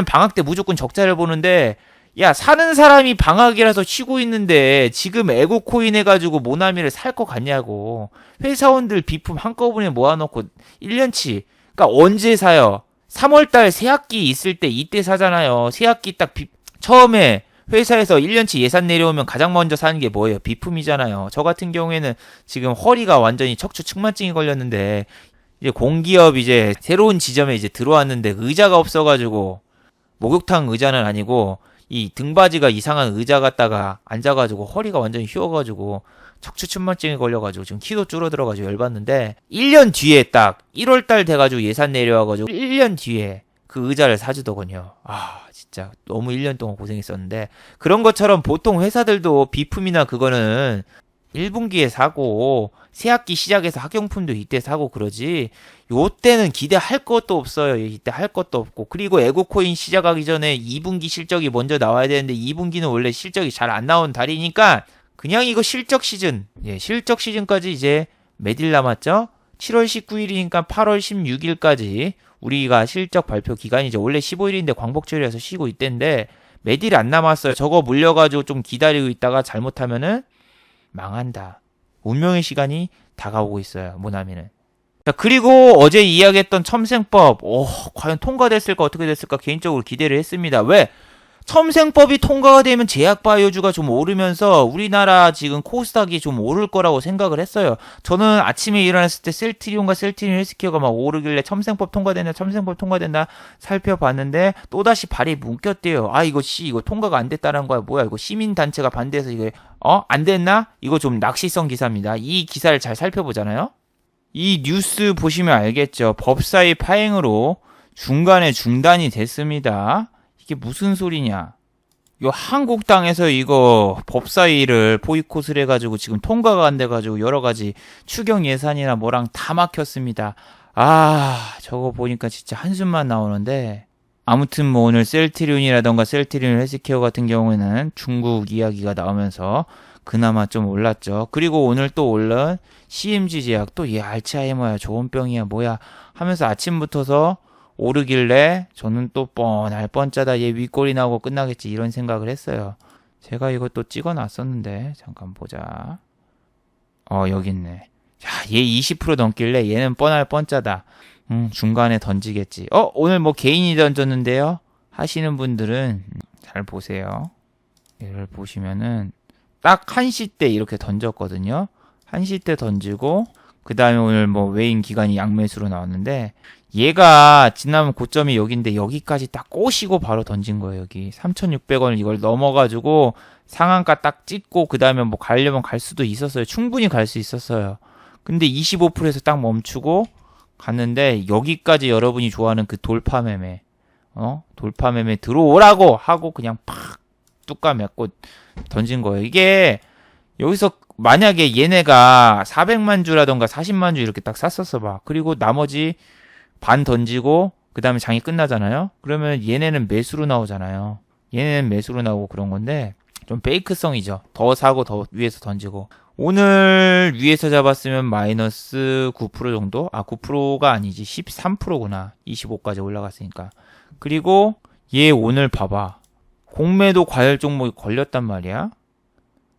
방학 때 무조건 적자를 보는데, 야, 사는 사람이 방학이라서 쉬고 있는데 지금 애국코인 해가지고 모나미를 살 것 같냐고. 회사원들 비품 한꺼번에 모아놓고 1년치, 그러니까 언제 사요? 3월달 새학기 있을 때 이때 사잖아요. 새학기 딱 처음에 회사에서 1년치 예산 내려오면 가장 먼저 사는 게 뭐예요? 비품이잖아요. 저 같은 경우에는 지금 허리가 완전히 척추 측만증이 걸렸는데, 이제 공기업 이제 새로운 지점에 이제 들어왔는데 의자가 없어가지고, 목욕탕 의자는 아니고 이 등받이가 이상한 의자 갖다가 앉아가지고 허리가 완전히 휘어가지고 척추 측만증이 걸려가지고 지금 키도 줄어들어가지고 열받는데, 1년 뒤에 딱 1월달 돼가지고 예산 내려와가지고 1년 뒤에 그 의자를 사주더군요. 진짜 너무 1년 동안 고생했었는데, 그런 것처럼 보통 회사들도 비품이나 그거는 1분기에 사고 새학기 시작해서 학용품도 이때 사고 그러지, 요때는 기대할 것도 없어요. 이때 할 것도 없고, 그리고 애국코인 시작하기 전에 2분기 실적이 먼저 나와야 되는데 2분기는 원래 실적이 잘 안 나온 달이니까 그냥 이거 실적 시즌, 실적 시즌까지 이제 몇 일 남았죠? 7월 19일이니까 8월 16일까지 우리가 실적 발표 기간이죠. 원래 15일인데 광복절이라서 쉬고 있대인데 몇 일 안 남았어요. 저거 물려가지고 좀 기다리고 있다가 잘못하면은 망한다. 운명의 시간이 다가오고 있어요, 모나미는. 자, 그리고 어제 이야기했던 첨생법, 과연 통과됐을까 어떻게 됐을까 개인적으로 기대를 했습니다. 왜? 첨생법이 통과가 되면 제약바이오주가 좀 오르면서 우리나라 지금 코스닥이 좀 오를 거라고 생각을 했어요. 저는 아침에 일어났을 때 셀트리온과 셀트리온 헬스케어가 막 오르길래 첨생법 통과된다 살펴봤는데 또다시 발이 묶였대요. 이거 통과가 안 됐다는 거야. 뭐야, 이거 시민단체가 반대해서 이거 안 됐나? 이거 좀 낚시성 기사입니다. 이 기사를 잘 살펴보잖아요. 이 뉴스 보시면 알겠죠. 법사위 파행으로 중간에 중단이 됐습니다. 이게 무슨 소리냐? 요 한국당에서 이거 법사위를 보이콧을 해가지고 지금 통과가 안 돼가지고 여러 가지 추경 예산이나 뭐랑 다 막혔습니다. 저거 보니까 진짜 한숨만 나오는데, 아무튼 뭐 오늘 셀트리온이라던가 셀트리온 헬스케어 같은 경우에는 중국 이야기가 나오면서 그나마 좀 올랐죠. 그리고 오늘 또 올른 CMG 제약, 또 얘 알츠하이머야 좋은 병이야 뭐야 하면서 아침부터서 오르길래 저는 또 뻔할 뻔짜다, 얘 윗골이 나오고 끝나겠지 이런 생각을 했어요. 제가 이것도 찍어놨었는데 잠깐 보자. 여기 있네. 야, 얘 20% 넘길래 얘는 뻔할 뻔짜다. 중간에 던지겠지. 오늘 뭐 개인이 던졌는데요? 하시는 분들은 잘 보세요. 얘를 보시면은 딱 1시 때 이렇게 던졌거든요. 1시 때 던지고 그 다음에 오늘 뭐 외인 기간이 양매수로 나왔는데 얘가 지나면 고점이 여기인데 여기까지 딱 꼬시고 바로 던진 거예요. 여기 3,600원을 이걸 넘어가지고 상한가 딱 찍고 그 다음에 뭐 가려면 갈 수도 있었어요. 충분히 갈 수 있었어요. 근데 25%에서 딱 멈추고 갔는데 여기까지 여러분이 좋아하는 그 돌파 매매 돌파 매매 들어오라고 하고 그냥 팍 뚜까 맺고 던진 거예요. 이게 여기서 만약에 얘네가 400만 주라던가 40만 주 이렇게 딱 샀었어 봐. 그리고 나머지 반 던지고 그 다음에 장이 끝나잖아요. 그러면 얘네는 매수로 나오잖아요. 얘네는 매수로 나오고 그런 건데 좀 페이크성이죠. 더 사고 더 위에서 던지고. 오늘 위에서 잡았으면 마이너스 9% 정도? 9%가 아니지 13%구나. 25까지 올라갔으니까. 그리고 얘 오늘 봐봐. 공매도 과열 종목이 걸렸단 말이야.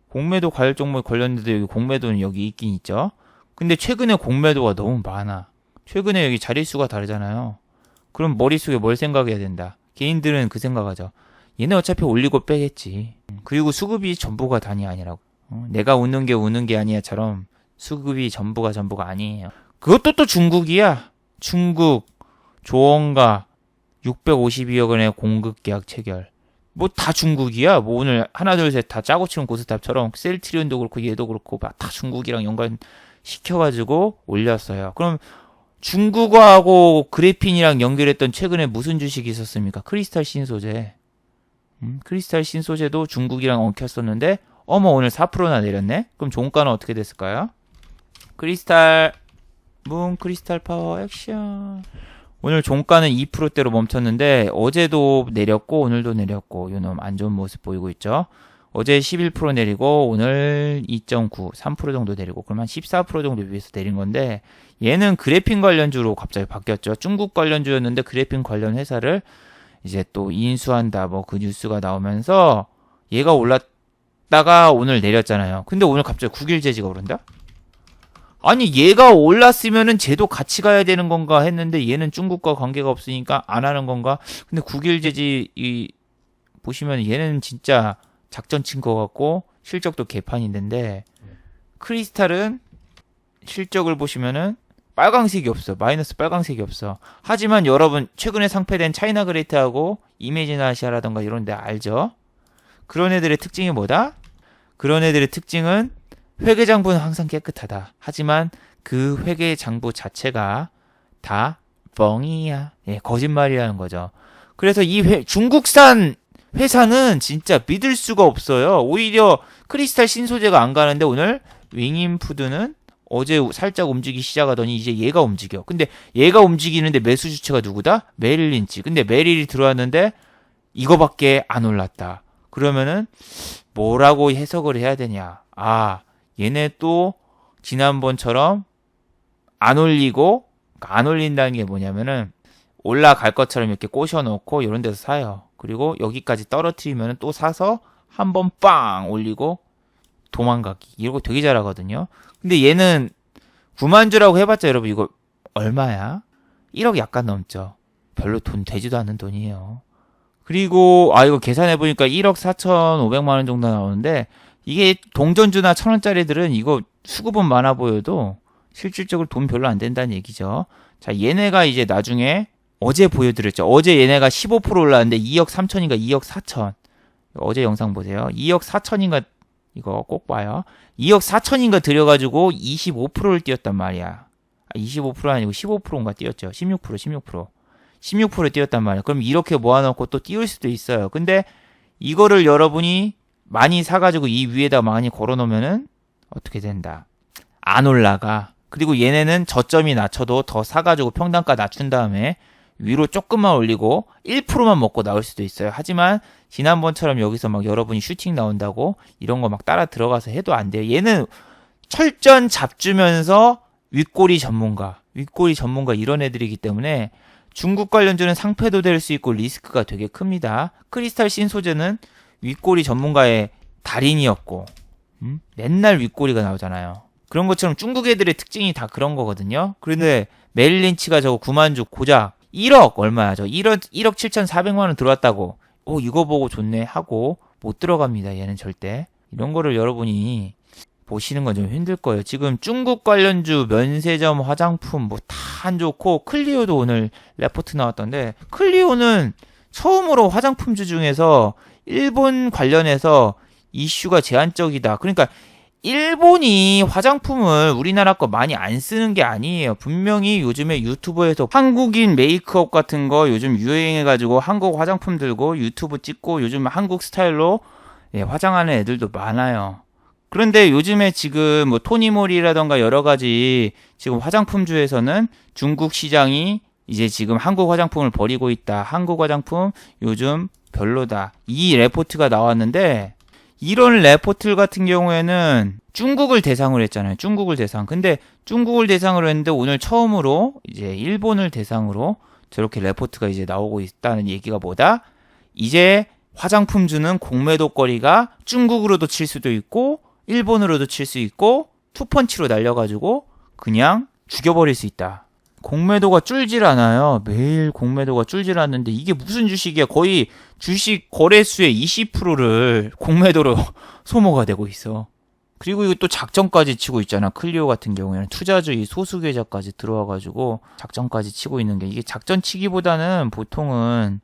공매도 과열 종목이 걸렸는데 여기 공매도는 여기 있긴 있죠. 근데 최근에 공매도가 너무 많아. 최근에 여기 자릿수가 다르잖아요. 그럼 머릿속에 뭘 생각해야 된다. 개인들은 그 생각하죠. 얘네 어차피 올리고 빼겠지. 그리고 수급이 전부가 단이 아니라고. 내가 우는 게 아니야처럼 수급이 전부가 아니에요. 그것도 또 중국이야. 중국 조원가 652억 원의 공급 계약 체결. 뭐 다 중국이야. 뭐 오늘 하나 둘 셋 다 짜고 치는 고스탑처럼 셀트리온도 그렇고 얘도 그렇고 다 중국이랑 연관 시켜가지고 올렸어요. 그럼 중국어하고 그래핀이랑 연결했던 최근에 무슨 주식이 있었습니까? 크리스탈 신소재. 크리스탈 신소재도 중국이랑 엉켰었는데 어머 오늘 4%나 내렸네? 그럼 종가는 어떻게 됐을까요? 크리스탈 파워 액션. 오늘 종가는 2%대로 멈췄는데 어제도 내렸고 오늘도 내렸고 요놈 안 좋은 모습 보이고 있죠. 어제 11% 내리고 오늘 2.9, 3% 정도 내리고 그럼 한 14% 정도 위에서 내린 건데 얘는 그래핀 관련주로 갑자기 바뀌었죠. 중국 관련주였는데 그래핀 관련 회사를 이제 또 인수한다 뭐 그 뉴스가 나오면서 얘가 올랐다가 오늘 내렸잖아요. 근데 오늘 갑자기 국일제지가 오른다? 아니 얘가 올랐으면은 쟤도 같이 가야 되는 건가 했는데 얘는 중국과 관계가 없으니까 안 하는 건가? 근데 국일제지 보시면 얘는 진짜 작전 친 거 같고 실적도 개판인데 크리스탈은 실적을 보시면은 빨강색이 없어. 마이너스 빨강색이 없어. 하지만 여러분 최근에 상폐된 차이나 그레이트하고 이메진 아시아라던가 이런 데 알죠? 그런 애들의 특징이 뭐다? 그런 애들의 특징은 회계장부는 항상 깨끗하다. 하지만 그 회계장부 자체가 다 뻥이야. 거짓말이라는 거죠. 그래서 이 중국산 회사는 진짜 믿을 수가 없어요. 오히려 크리스탈 신소재가 안 가는데 오늘 윙인푸드는 어제 살짝 움직이기 시작하더니 이제 얘가 움직여. 근데 얘가 움직이는데 매수 주체가 누구다? 메릴린치. 근데 메릴이 들어왔는데 이거밖에 안 올랐다. 그러면은 뭐라고 해석을 해야 되냐? 얘네 또 지난번처럼 안 올리고 안 올린다는 게 뭐냐면은 올라갈 것처럼 이렇게 꼬셔놓고 이런 데서 사요. 그리고 여기까지 떨어뜨리면 또 사서 한번 빵 올리고 도망가기. 이러고 되게 잘하거든요. 근데 얘는 9만 주라고 해봤자 여러분 이거 얼마야? 1억 약간 넘죠. 별로 돈 되지도 않는 돈이에요. 그리고 이거 계산해보니까 1억 4,500만 원 정도 나오는데 이게 동전주나 1,000원짜리들은 이거 수급은 많아 보여도 실질적으로 돈 별로 안 된다는 얘기죠. 자, 얘네가 이제 나중에 어제 보여드렸죠. 어제 얘네가 15% 올랐는데 2억 3천인가 2억 4천. 어제 영상 보세요. 2억 4천인가 이거 꼭 봐요. 2억 4천인가 들여가지고 25%를 띄웠단 말이야. 25% 아니고 15%인가 띄웠죠. 16% 띄웠단 말이야. 그럼 이렇게 모아놓고 또 띄울 수도 있어요. 근데 이거를 여러분이 많이 사가지고 이 위에다 많이 걸어놓으면은 어떻게 된다? 안 올라가. 그리고 얘네는 저점이 낮춰도 더 사가지고 평단가 낮춘 다음에 위로 조금만 올리고 1%만 먹고 나올 수도 있어요. 하지만 지난번처럼 여기서 막 여러분이 슈팅 나온다고 이런 거 막 따라 들어가서 해도 안 돼요. 얘는 철전 잡주면서 윗꼬리 전문가 이런 애들이기 때문에 중국 관련주는 상패도 될 수 있고 리스크가 되게 큽니다. 크리스탈 신소재는 윗꼬리 전문가의 달인이었고 맨날 윗꼬리가 나오잖아요. 그런 것처럼 중국 애들의 특징이 다 그런 거거든요. 그런데 메릴린치가 저거 9만 주 고작 1억 얼마야? 저 1억 7,400만 원 들어왔다고. 이거 보고 좋네 하고 못 들어갑니다. 얘는 절대. 이런 거를 여러분이 보시는 건 좀 힘들 거예요. 지금 중국 관련주, 면세점, 화장품 뭐 다 안 좋고 클리오도 오늘 레포트 나왔던데 클리오는 처음으로 화장품주 중에서 일본 관련해서 이슈가 제한적이다. 그러니까 일본이 화장품을 우리나라 거 많이 안 쓰는 게 아니에요. 분명히 요즘에 유튜브에서 한국인 메이크업 같은 거 요즘 유행해가지고 한국 화장품 들고 유튜브 찍고 요즘 한국 스타일로 화장하는 애들도 많아요. 그런데 요즘에 지금 뭐 토니모리라던가 여러 가지 지금 화장품주에서는 중국 시장이 이제 지금 한국 화장품을 버리고 있다. 한국 화장품 요즘 별로다. 이 레포트가 나왔는데 이런 레포트 같은 경우에는 중국을 대상으로 했잖아요. 중국을 대상. 근데 중국을 대상으로 했는데 오늘 처음으로 이제 일본을 대상으로 저렇게 레포트가 이제 나오고 있다는 얘기가 뭐다? 이제 화장품주는 공매도거리가 중국으로도 칠 수도 있고 일본으로도 칠 수 있고 투펀치로 날려가지고 그냥 죽여버릴 수 있다. 공매도가 줄질 않아요. 매일 공매도가 줄질 않는데 이게 무슨 주식이야. 거의 주식 거래수의 20%를 공매도로 소모가 되고 있어. 그리고 이거 또 작전까지 치고 있잖아. 클리오 같은 경우에는 투자주의 소수 계좌까지 들어와가지고 작전까지 치고 있는 게 이게 작전 치기보다는 보통은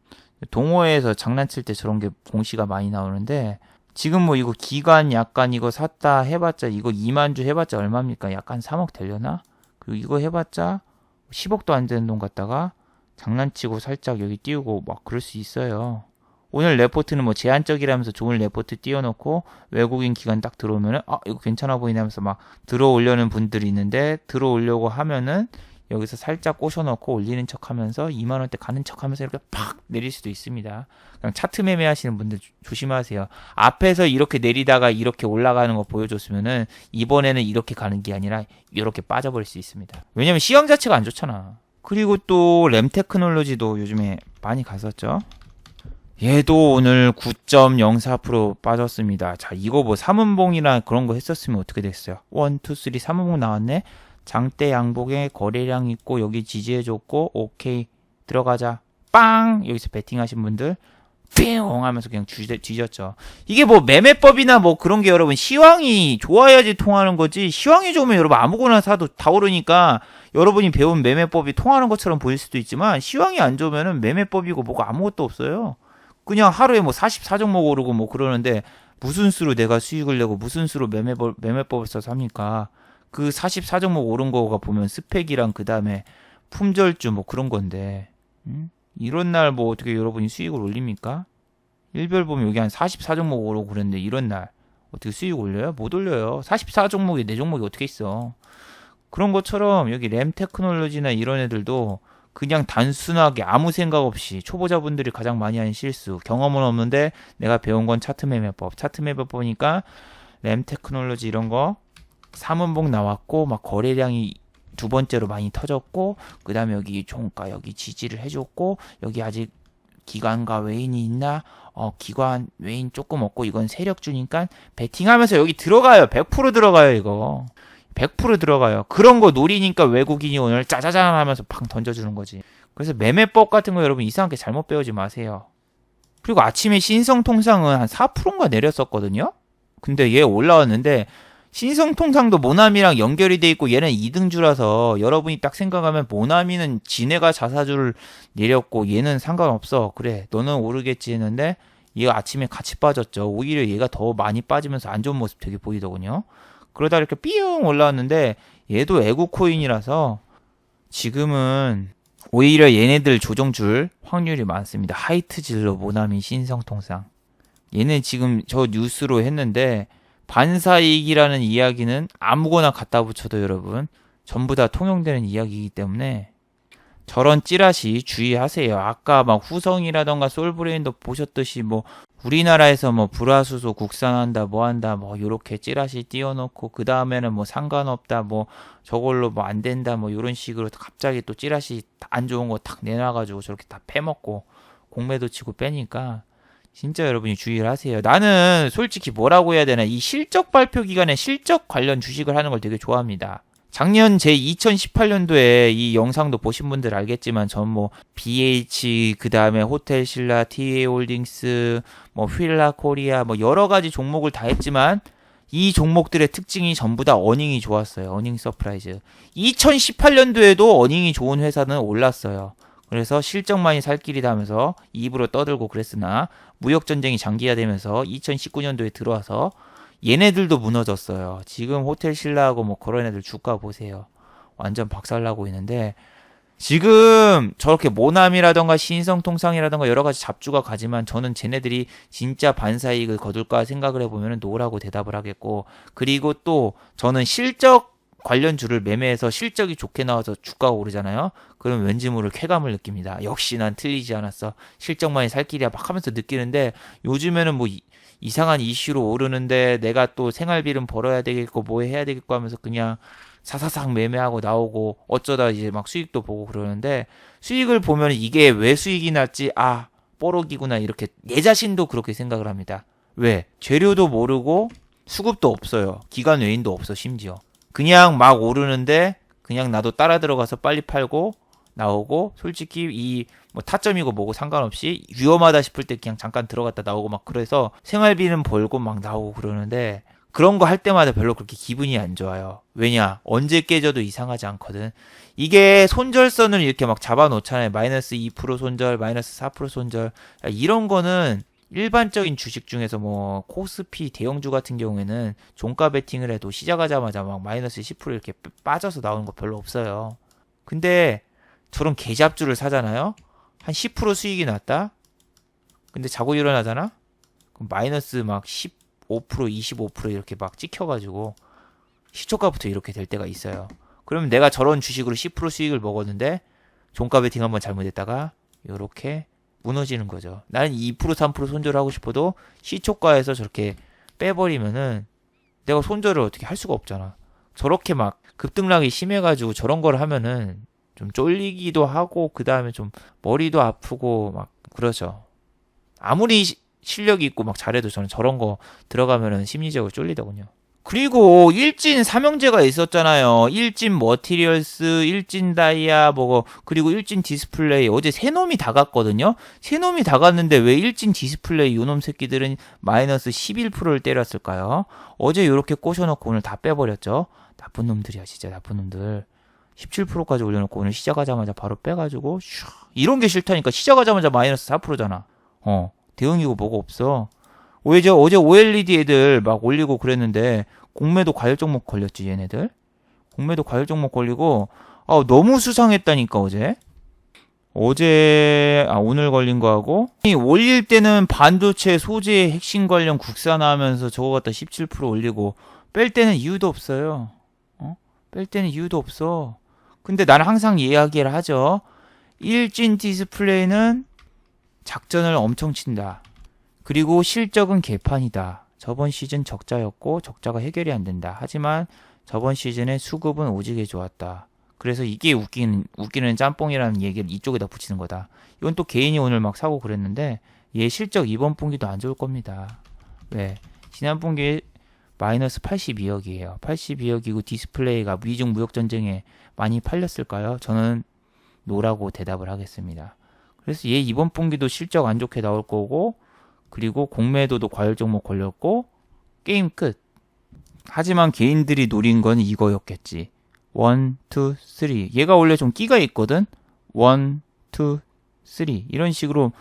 동호회에서 장난칠 때 저런 게 공시가 많이 나오는데 지금 뭐 이거 기관 약간 이거 샀다 해봤자 이거 2만 주 해봤자 얼마입니까? 약간 3억 되려나? 그리고 이거 해봤자 10억도 안 되는 돈 갖다가 장난치고 살짝 여기 띄우고 막 그럴 수 있어요. 오늘 레포트는 뭐 제한적이라면서 좋은 레포트 띄워놓고 외국인 기관 딱 들어오면은 이거 괜찮아 보이네 하면서 막 들어오려는 분들이 있는데 들어오려고 하면은 여기서 살짝 꼬셔놓고 올리는 척 하면서 2만원대 가는 척 하면서 이렇게 팍 내릴 수도 있습니다. 그냥 차트 매매 하시는 분들 조심하세요. 앞에서 이렇게 내리다가 이렇게 올라가는 거 보여줬으면은 이번에는 이렇게 가는 게 아니라 이렇게 빠져버릴 수 있습니다. 왜냐면 시황 자체가 안 좋잖아. 그리고 또 램테크놀로지도 요즘에 많이 갔었죠. 얘도 오늘 9.04% 빠졌습니다. 자, 이거 뭐 삼은봉이나 그런 거 했었으면 어떻게 됐어요? 1, 2, 3 삼은봉 나왔네? 장대 양봉에 거래량 있고 여기 지지해줬고 오케이 들어가자 빵 여기서 베팅하신 분들 뿅 하면서 그냥 뒤졌죠. 이게 뭐 매매법이나 뭐 그런 게 여러분 시황이 좋아야지 통하는 거지 시황이 좋으면 여러분 아무거나 사도 다 오르니까 여러분이 배운 매매법이 통하는 것처럼 보일 수도 있지만 시황이 안 좋으면은 매매법이고 뭐가 아무것도 없어요. 그냥 하루에 뭐 44종목 오르고 뭐 그러는데 무슨 수로 내가 수익을 내고 무슨 수로 매매법을 써서 합니까? 그 44종목 오른 거가 보면 스펙이랑 그 다음에 품절주 뭐 그런 건데 이런 날 뭐 어떻게 여러분이 수익을 올립니까? 일별 보면 여기 한 44종목 오르고 그랬는데 이런 날 어떻게 수익 올려요? 못 올려요. 44종목에 4종목이 어떻게 있어. 그런 것처럼 여기 램테크놀로지나 이런 애들도 그냥 단순하게 아무 생각 없이 초보자분들이 가장 많이 하는 실수 경험은 없는데 내가 배운 건 차트 매매법 보니까 램테크놀로지 이런 거 3원봉 나왔고 막 거래량이 두 번째로 많이 터졌고 그 다음에 여기 종가 여기 지지를 해줬고 여기 아직 기관과 외인이 있나 기관 외인 조금 없고 이건 세력주니까 베팅하면서 여기 들어가요. 100% 들어가요. 이거 100% 들어가요. 그런 거 노리니까 외국인이 오늘 짜자잔 하면서 팡 던져주는 거지. 그래서 매매법 같은 거 여러분 이상하게 잘못 배우지 마세요. 그리고 아침에 신성통상은 한 4%인가 내렸었거든요. 근데 얘 올라왔는데 신성통상도 모나미랑 연결이 돼 있고 얘는 2등주라서 여러분이 딱 생각하면 모나미는 지네가 자사주를 내렸고 얘는 상관없어. 그래 너는 오르겠지 했는데 얘가 아침에 같이 빠졌죠. 오히려 얘가 더 많이 빠지면서 안 좋은 모습 되게 보이더군요. 그러다 이렇게 삐용 올라왔는데 얘도 애국코인이라서 지금은 오히려 얘네들 조정줄 확률이 많습니다. 하이트질로 모나미 신성통상 얘는 지금 저 뉴스로 했는데 반사이익이라는 이야기는 아무거나 갖다 붙여도 여러분 전부 다 통용되는 이야기이기 때문에 저런 찌라시 주의하세요. 아까 막 후성이라던가 솔브레인도 보셨듯이 뭐 우리나라에서 뭐 불화수소 국산한다 뭐 한다 뭐 요렇게 찌라시 띄워놓고 그 다음에는 뭐 상관없다 뭐 저걸로 뭐 안 된다 뭐 요런 식으로 갑자기 또 찌라시 안 좋은 거 탁 내놔가지고 저렇게 다 패먹고 공매도 치고 빼니까 진짜 여러분이 주의를 하세요. 나는 솔직히 뭐라고 해야 되나, 이 실적 발표 기간에 실적 관련 주식을 하는 걸 되게 좋아합니다. 작년 제 2018년도에 이 영상도 보신 분들 알겠지만 전 뭐 BH, 그 다음에 호텔신라, TA홀딩스, 뭐 휠라 코리아, 뭐 여러 가지 종목을 다 했지만 이 종목들의 특징이 전부 다 어닝이 좋았어요. 어닝 서프라이즈. 2018년도에도 어닝이 좋은 회사는 올랐어요. 그래서 실적만이 살 길이다 하면서 입으로 떠들고 그랬으나 무역전쟁이 장기화되면서 2019년도에 들어와서 얘네들도 무너졌어요. 지금 호텔신라하고 뭐 그런 애들 주가 보세요. 완전 박살나고 있는데 지금 저렇게 모남이라던가 신성통상이라던가 여러 가지 잡주가 가지만 저는 쟤네들이 진짜 반사이익을 거둘까 생각을 해보면 노라고 대답을 하겠고, 그리고 또 저는 실적 관련 주를 매매해서 실적이 좋게 나와서 주가가 오르잖아요. 그럼 왠지 모를 쾌감을 느낍니다. 역시 난 틀리지 않았어. 실적만이 살 길이야 막 하면서 느끼는데, 요즘에는 뭐 이상한 이슈로 오르는데 내가 또 생활비는 벌어야 되겠고 뭐 해야 되겠고 하면서 그냥 사사삭 매매하고 나오고 어쩌다 이제 막 수익도 보고 그러는데, 수익을 보면 이게 왜 수익이 났지? 아, 뽀록이구나. 이렇게 내 자신도 그렇게 생각을 합니다. 왜? 재료도 모르고 수급도 없어요. 기관 외인도 없어 심지어. 그냥 막 오르는데 그냥 나도 따라 들어가서 빨리 팔고 나오고, 솔직히 이 뭐 타점이고 뭐고 상관없이 위험하다 싶을 때 그냥 잠깐 들어갔다 나오고 막 그래서 생활비는 벌고 막 나오고 그러는데, 그런 거 할 때마다 별로 그렇게 기분이 안 좋아요. 왜냐? 언제 깨져도 이상하지 않거든. 이게 손절선을 이렇게 막 잡아놓잖아요. 마이너스 2% 손절, 마이너스 4% 손절. 이런 거는 일반적인 주식 중에서 뭐 코스피 대형주 같은 경우에는 종가 베팅을 해도 시작하자마자 막 마이너스 10% 이렇게 빠져서 나오는 거 별로 없어요. 근데 저런 개잡주를 사잖아요. 한 10% 수익이 났다. 근데 자고 일어나잖아. 그럼 마이너스 막 15%, 25% 이렇게 막 찍혀가지고 시초가부터 이렇게 될 때가 있어요. 그러면 내가 저런 주식으로 10% 수익을 먹었는데 종가 베팅 한번 잘못했다가 이렇게 무너지는 거죠. 나는 2%, 3% 손절을 하고 싶어도 시초가에서 저렇게 빼버리면은 내가 손절을 어떻게 할 수가 없잖아. 저렇게 막 급등락이 심해가지고 저런 걸 하면은 좀 쫄리기도 하고, 그 다음에 좀 머리도 아프고 막 그러죠. 아무리 실력이 있고 막 잘해도 저는 저런 거 들어가면은 심리적으로 쫄리더군요. 그리고 일진 삼형제가 있었잖아요. 일진 머티리얼스, 일진 다이아, 뭐 그리고 일진 디스플레이. 어제 세 놈이 다 갔거든요. 세 놈이 다 갔는데 왜 일진 디스플레이 요놈 새끼들은 마이너스 11%를 때렸을까요? 어제 이렇게 꼬셔놓고 오늘 다 빼버렸죠. 나쁜 놈들이야, 진짜 나쁜 놈들. 17%까지 올려놓고 오늘 시작하자마자 바로 빼가지고 이런 게 싫다니까. 시작하자마자 마이너스 4%잖아. 대응이고 뭐가 없어. 어제 OLED 애들 막 올리고 그랬는데 공매도 과열 종목 걸렸지 얘네들. 공매도 과열 종목 걸리고 너무 수상했다니까 오늘 걸린 거하고, 올릴 때는 반도체 소재 핵심 관련 국산화하면서 저거 갖다 17% 올리고 뺄 때는 이유도 없어요. 뺄 때는 이유도 없어. 근데 나는 항상 이야기를 하죠. 일진 디스플레이는 작전을 엄청 친다. 그리고 실적은 개판이다. 저번 시즌 적자였고 적자가 해결이 안 된다. 하지만 저번 시즌에 수급은 오지게 좋았다. 그래서 이게 웃기는 짬뽕이라는 얘기를 이쪽에다 붙이는 거다. 이건 또 개인이 오늘 막 사고 그랬는데 얘 실적 이번 분기도 안 좋을 겁니다. 왜? 지난 분기에 마이너스 82억이에요. 82억이고 디스플레이가 미중 무역전쟁에 많이 팔렸을까요? 저는 노라고 대답을 하겠습니다. 그래서 얘 이번 분기도 실적 안 좋게 나올 거고, 그리고 공매도도 과열 종목 걸렸고 게임 끝. 하지만 개인들이 노린 건 이거였겠지. 1, 2, 3. 얘가 원래 좀 끼가 있거든. 1, 2, 3. 이런 식으로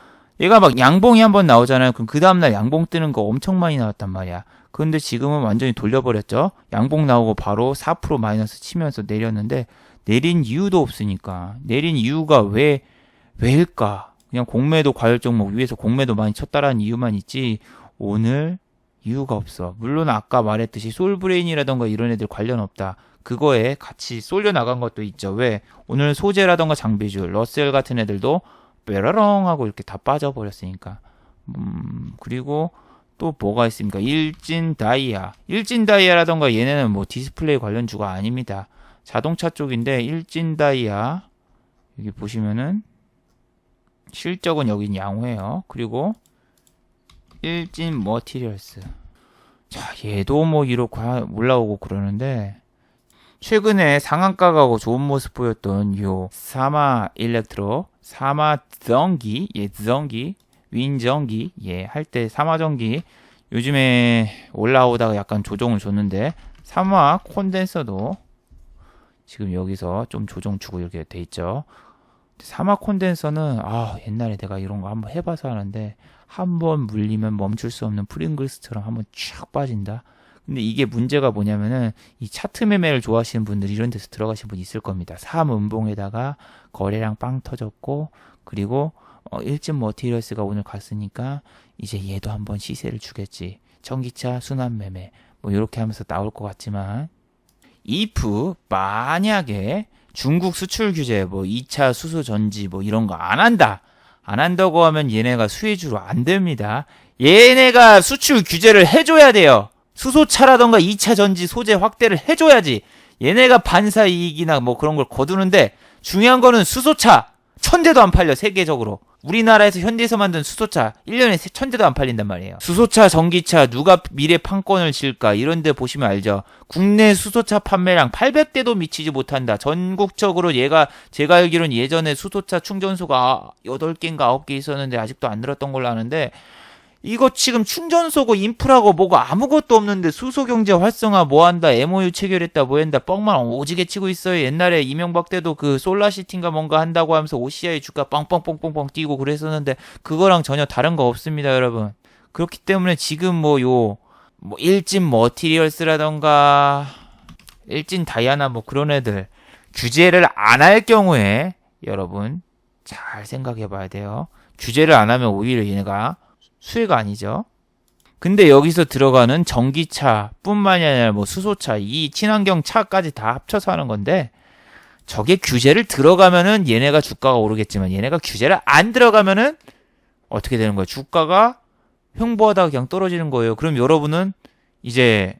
얘가 막 양봉이 한번 나오잖아요. 그럼 그 다음날 양봉 뜨는 거 엄청 많이 나왔단 말이야. 그런데 지금은 완전히 돌려버렸죠. 양봉 나오고 바로 4% 마이너스 치면서 내렸는데, 내린 이유도 없으니까. 내린 이유가 왜일까? 그냥 공매도 과열 종목 위에서 공매도 많이 쳤다라는 이유만 있지 오늘 이유가 없어. 물론 아까 말했듯이 솔브레인이라던가 이런 애들 관련 없다. 그거에 같이 쏠려 나간 것도 있죠. 왜? 오늘 소재라던가 장비주, 러셀 같은 애들도 빼라렁 하고 이렇게 다 빠져버렸으니까. 그리고 또 뭐가 있습니까? 일진 다이아라던가 얘네는 뭐 디스플레이 관련 주가 아닙니다. 자동차 쪽인데 일진 다이아 여기 보시면은 실적은 여긴 양호해요. 그리고 일진 머티리얼스. 자, 얘도 뭐 이렇게 올라오고 그러는데, 최근에 상한가가 좋은 모습 보였던 요 사마 일렉트로, 사마 전기, 전기, 윈전기, 할 때 사마 전기 요즘에 올라오다가 약간 조정을 줬는데, 사마 콘덴서도 지금 여기서 좀 조정 주고 이렇게 돼 있죠. 사마 콘덴서는 옛날에 내가 이런 거 한번 해봐서 하는데, 한번 물리면 멈출 수 없는 프링글스처럼 한번 쫙 빠진다. 근데 이게 문제가 뭐냐면은 이 차트 매매를 좋아하시는 분들 이런 데서 들어가신 분 있을 겁니다. 3음봉에다가 거래량 빵 터졌고, 그리고 일진 머티리얼스가 오늘 갔으니까 이제 얘도 한번 시세를 주겠지. 전기차 순환 매매 뭐 이렇게 하면서 나올 것 같지만, if 만약에 중국 수출 규제 뭐 2차 수소 전지 뭐 이런 거 안 한다고 하면 얘네가 수혜주로 안 됩니다. 얘네가 수출 규제를 해줘야 돼요. 수소차라던가 2차 전지 소재 확대를 해줘야지 얘네가 반사 이익이나 뭐 그런 걸 거두는데, 중요한 거는 수소차 1000대도 안 팔려. 세계적으로 우리나라에서 현대에서 만든 수소차 1년에 1000대도 안 팔린단 말이에요. 수소차, 전기차 누가 미래 판권을 질까 이런 데 보시면 알죠. 국내 수소차 판매량 800대도 미치지 못한다. 전국적으로 제가 알기로는 예전에 수소차 충전소가 8개인가 9개 있었는데 아직도 안 늘었던 걸로 아는데, 이거 지금 충전소고 인프라고 뭐고 아무것도 없는데 수소경제 활성화 뭐한다, MOU 체결했다, 뭐한다, 뻥만 오지게 치고 있어요. 옛날에 이명박 때도 그 솔라시티인가 뭔가 한다고 하면서 OCI 주가 빵빵빵빵빵 뛰고 그랬었는데, 그거랑 전혀 다른 거 없습니다, 여러분. 그렇기 때문에 지금 뭐 일진 머티리얼스라던가 일진 다이아나 뭐 그런 애들 규제를 안 할 경우에 여러분 잘 생각해 봐야 돼요. 규제를 안 하면 오히려 얘네가 수혜가 아니죠. 근데 여기서 들어가는 전기차 뿐만이 아니라 뭐 수소차, 이 친환경 차까지 다 합쳐서 하는 건데, 저게 규제를 들어가면은 얘네가 주가가 오르겠지만, 얘네가 규제를 안 들어가면은 어떻게 되는 거예요? 주가가 횡보하다가 그냥 떨어지는 거예요. 그럼 여러분은 이제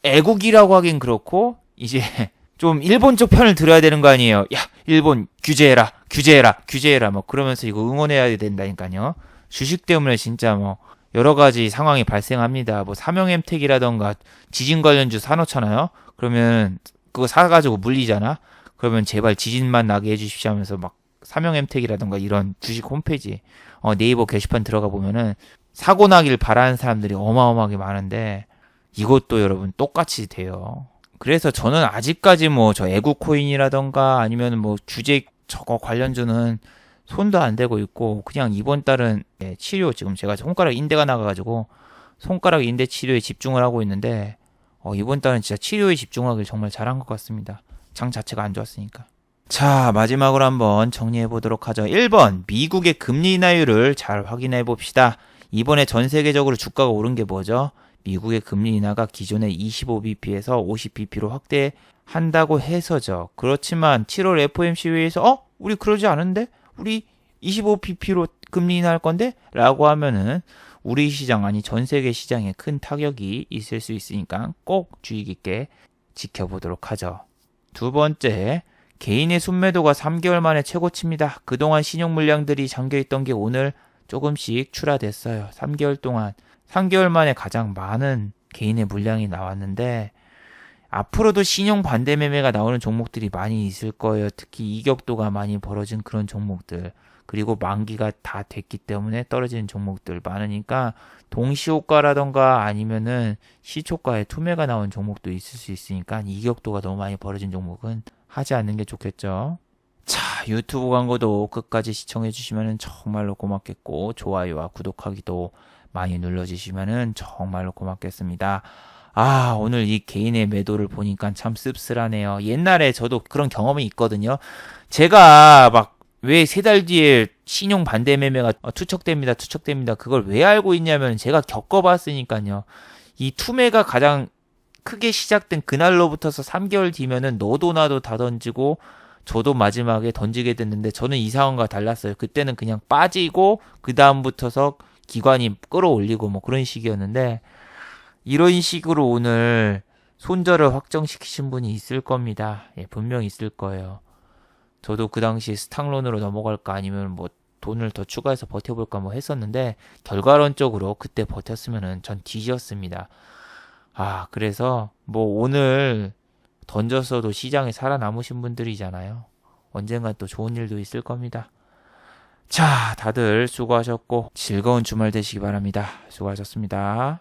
애국이라고 하긴 그렇고 이제 좀 일본 쪽 편을 들어야 되는 거 아니에요. 야, 일본 규제해라 뭐 그러면서 이거 응원해야 된다니까요. 주식 때문에 진짜 뭐 여러 가지 상황이 발생합니다. 뭐 삼형엠텍이라던가 지진 관련주 사놓잖아요. 그러면 그거 사가지고 물리잖아. 그러면 제발 지진만 나게 해주십시오 하면서 막 삼형엠텍이라던가 이런 주식 홈페이지 네이버 게시판 들어가 보면은 사고 나길 바라는 사람들이 어마어마하게 많은데, 이것도 여러분 똑같이 돼요. 그래서 저는 아직까지 뭐 저 애국코인이라던가 아니면 뭐 규제 저거 관련주는 손도 안 대고 있고, 그냥 이번 달은 치료, 지금 제가 손가락 인대가 나가가지고 손가락 인대 치료에 집중을 하고 있는데, 이번 달은 진짜 치료에 집중하길 정말 잘한 것 같습니다. 장 자체가 안 좋았으니까. 자, 마지막으로 한번 정리해 보도록 하죠. 1번 미국의 금리 인하율을 잘 확인해 봅시다. 이번에 전 세계적으로 주가가 오른 게 뭐죠? 미국의 금리 인하가 기존의 25bp에서 50bp로 확대한다고 해서죠. 그렇지만 7월 FOMC 회의에서 우리 그러지 않은데? 우리 25bp로 금리 인하할 건데? 라고 하면은 우리 시장, 아니 전 세계 시장에 큰 타격이 있을 수 있으니까 꼭 주의 깊게 지켜보도록 하죠. 두 번째, 개인의 순매도가 3개월 만에 최고치입니다. 그동안 신용 물량들이 잠겨있던 게 오늘 조금씩 출하됐어요. 3개월 만에 가장 많은 개인의 물량이 나왔는데, 앞으로도 신용 반대 매매가 나오는 종목들이 많이 있을 거예요. 특히 이격도가 많이 벌어진 그런 종목들, 그리고 만기가 다 됐기 때문에 떨어지는 종목들 많으니까, 동시호가라던가 아니면은 시초가에 투매가 나온 종목도 있을 수 있으니까 이격도가 너무 많이 벌어진 종목은 하지 않는 게 좋겠죠. 자, 유튜브 광고도 끝까지 시청해 주시면 정말로 고맙겠고, 좋아요와 구독하기도 많이 눌러주시면 정말로 고맙겠습니다. 오늘 이 개인의 매도를 보니까 참 씁쓸하네요. 옛날에 저도 그런 경험이 있거든요. 제가 막 왜 3달 뒤에 신용 반대 매매가 투척됩니다. 그걸 왜 알고 있냐면 제가 겪어봤으니까요. 이 투매가 가장 크게 시작된 그날로부터서 3개월 뒤면은 너도 나도 다 던지고, 저도 마지막에 던지게 됐는데, 저는 이 상황과 달랐어요. 그때는 그냥 빠지고 그 다음부터서 기관이 끌어올리고 뭐 그런 식이었는데, 이런 식으로 오늘 손절을 확정시키신 분이 있을 겁니다. 분명히 있을 거예요. 저도 그 당시 스탁론으로 넘어갈까 아니면 뭐 돈을 더 추가해서 버텨볼까 뭐 했었는데 결과론적으로 그때 버텼으면은 전 뒤졌습니다. 그래서 뭐 오늘 던졌어도 시장에 살아남으신 분들이잖아요. 언젠간 또 좋은 일도 있을 겁니다. 자, 다들 수고하셨고 즐거운 주말 되시기 바랍니다. 수고하셨습니다.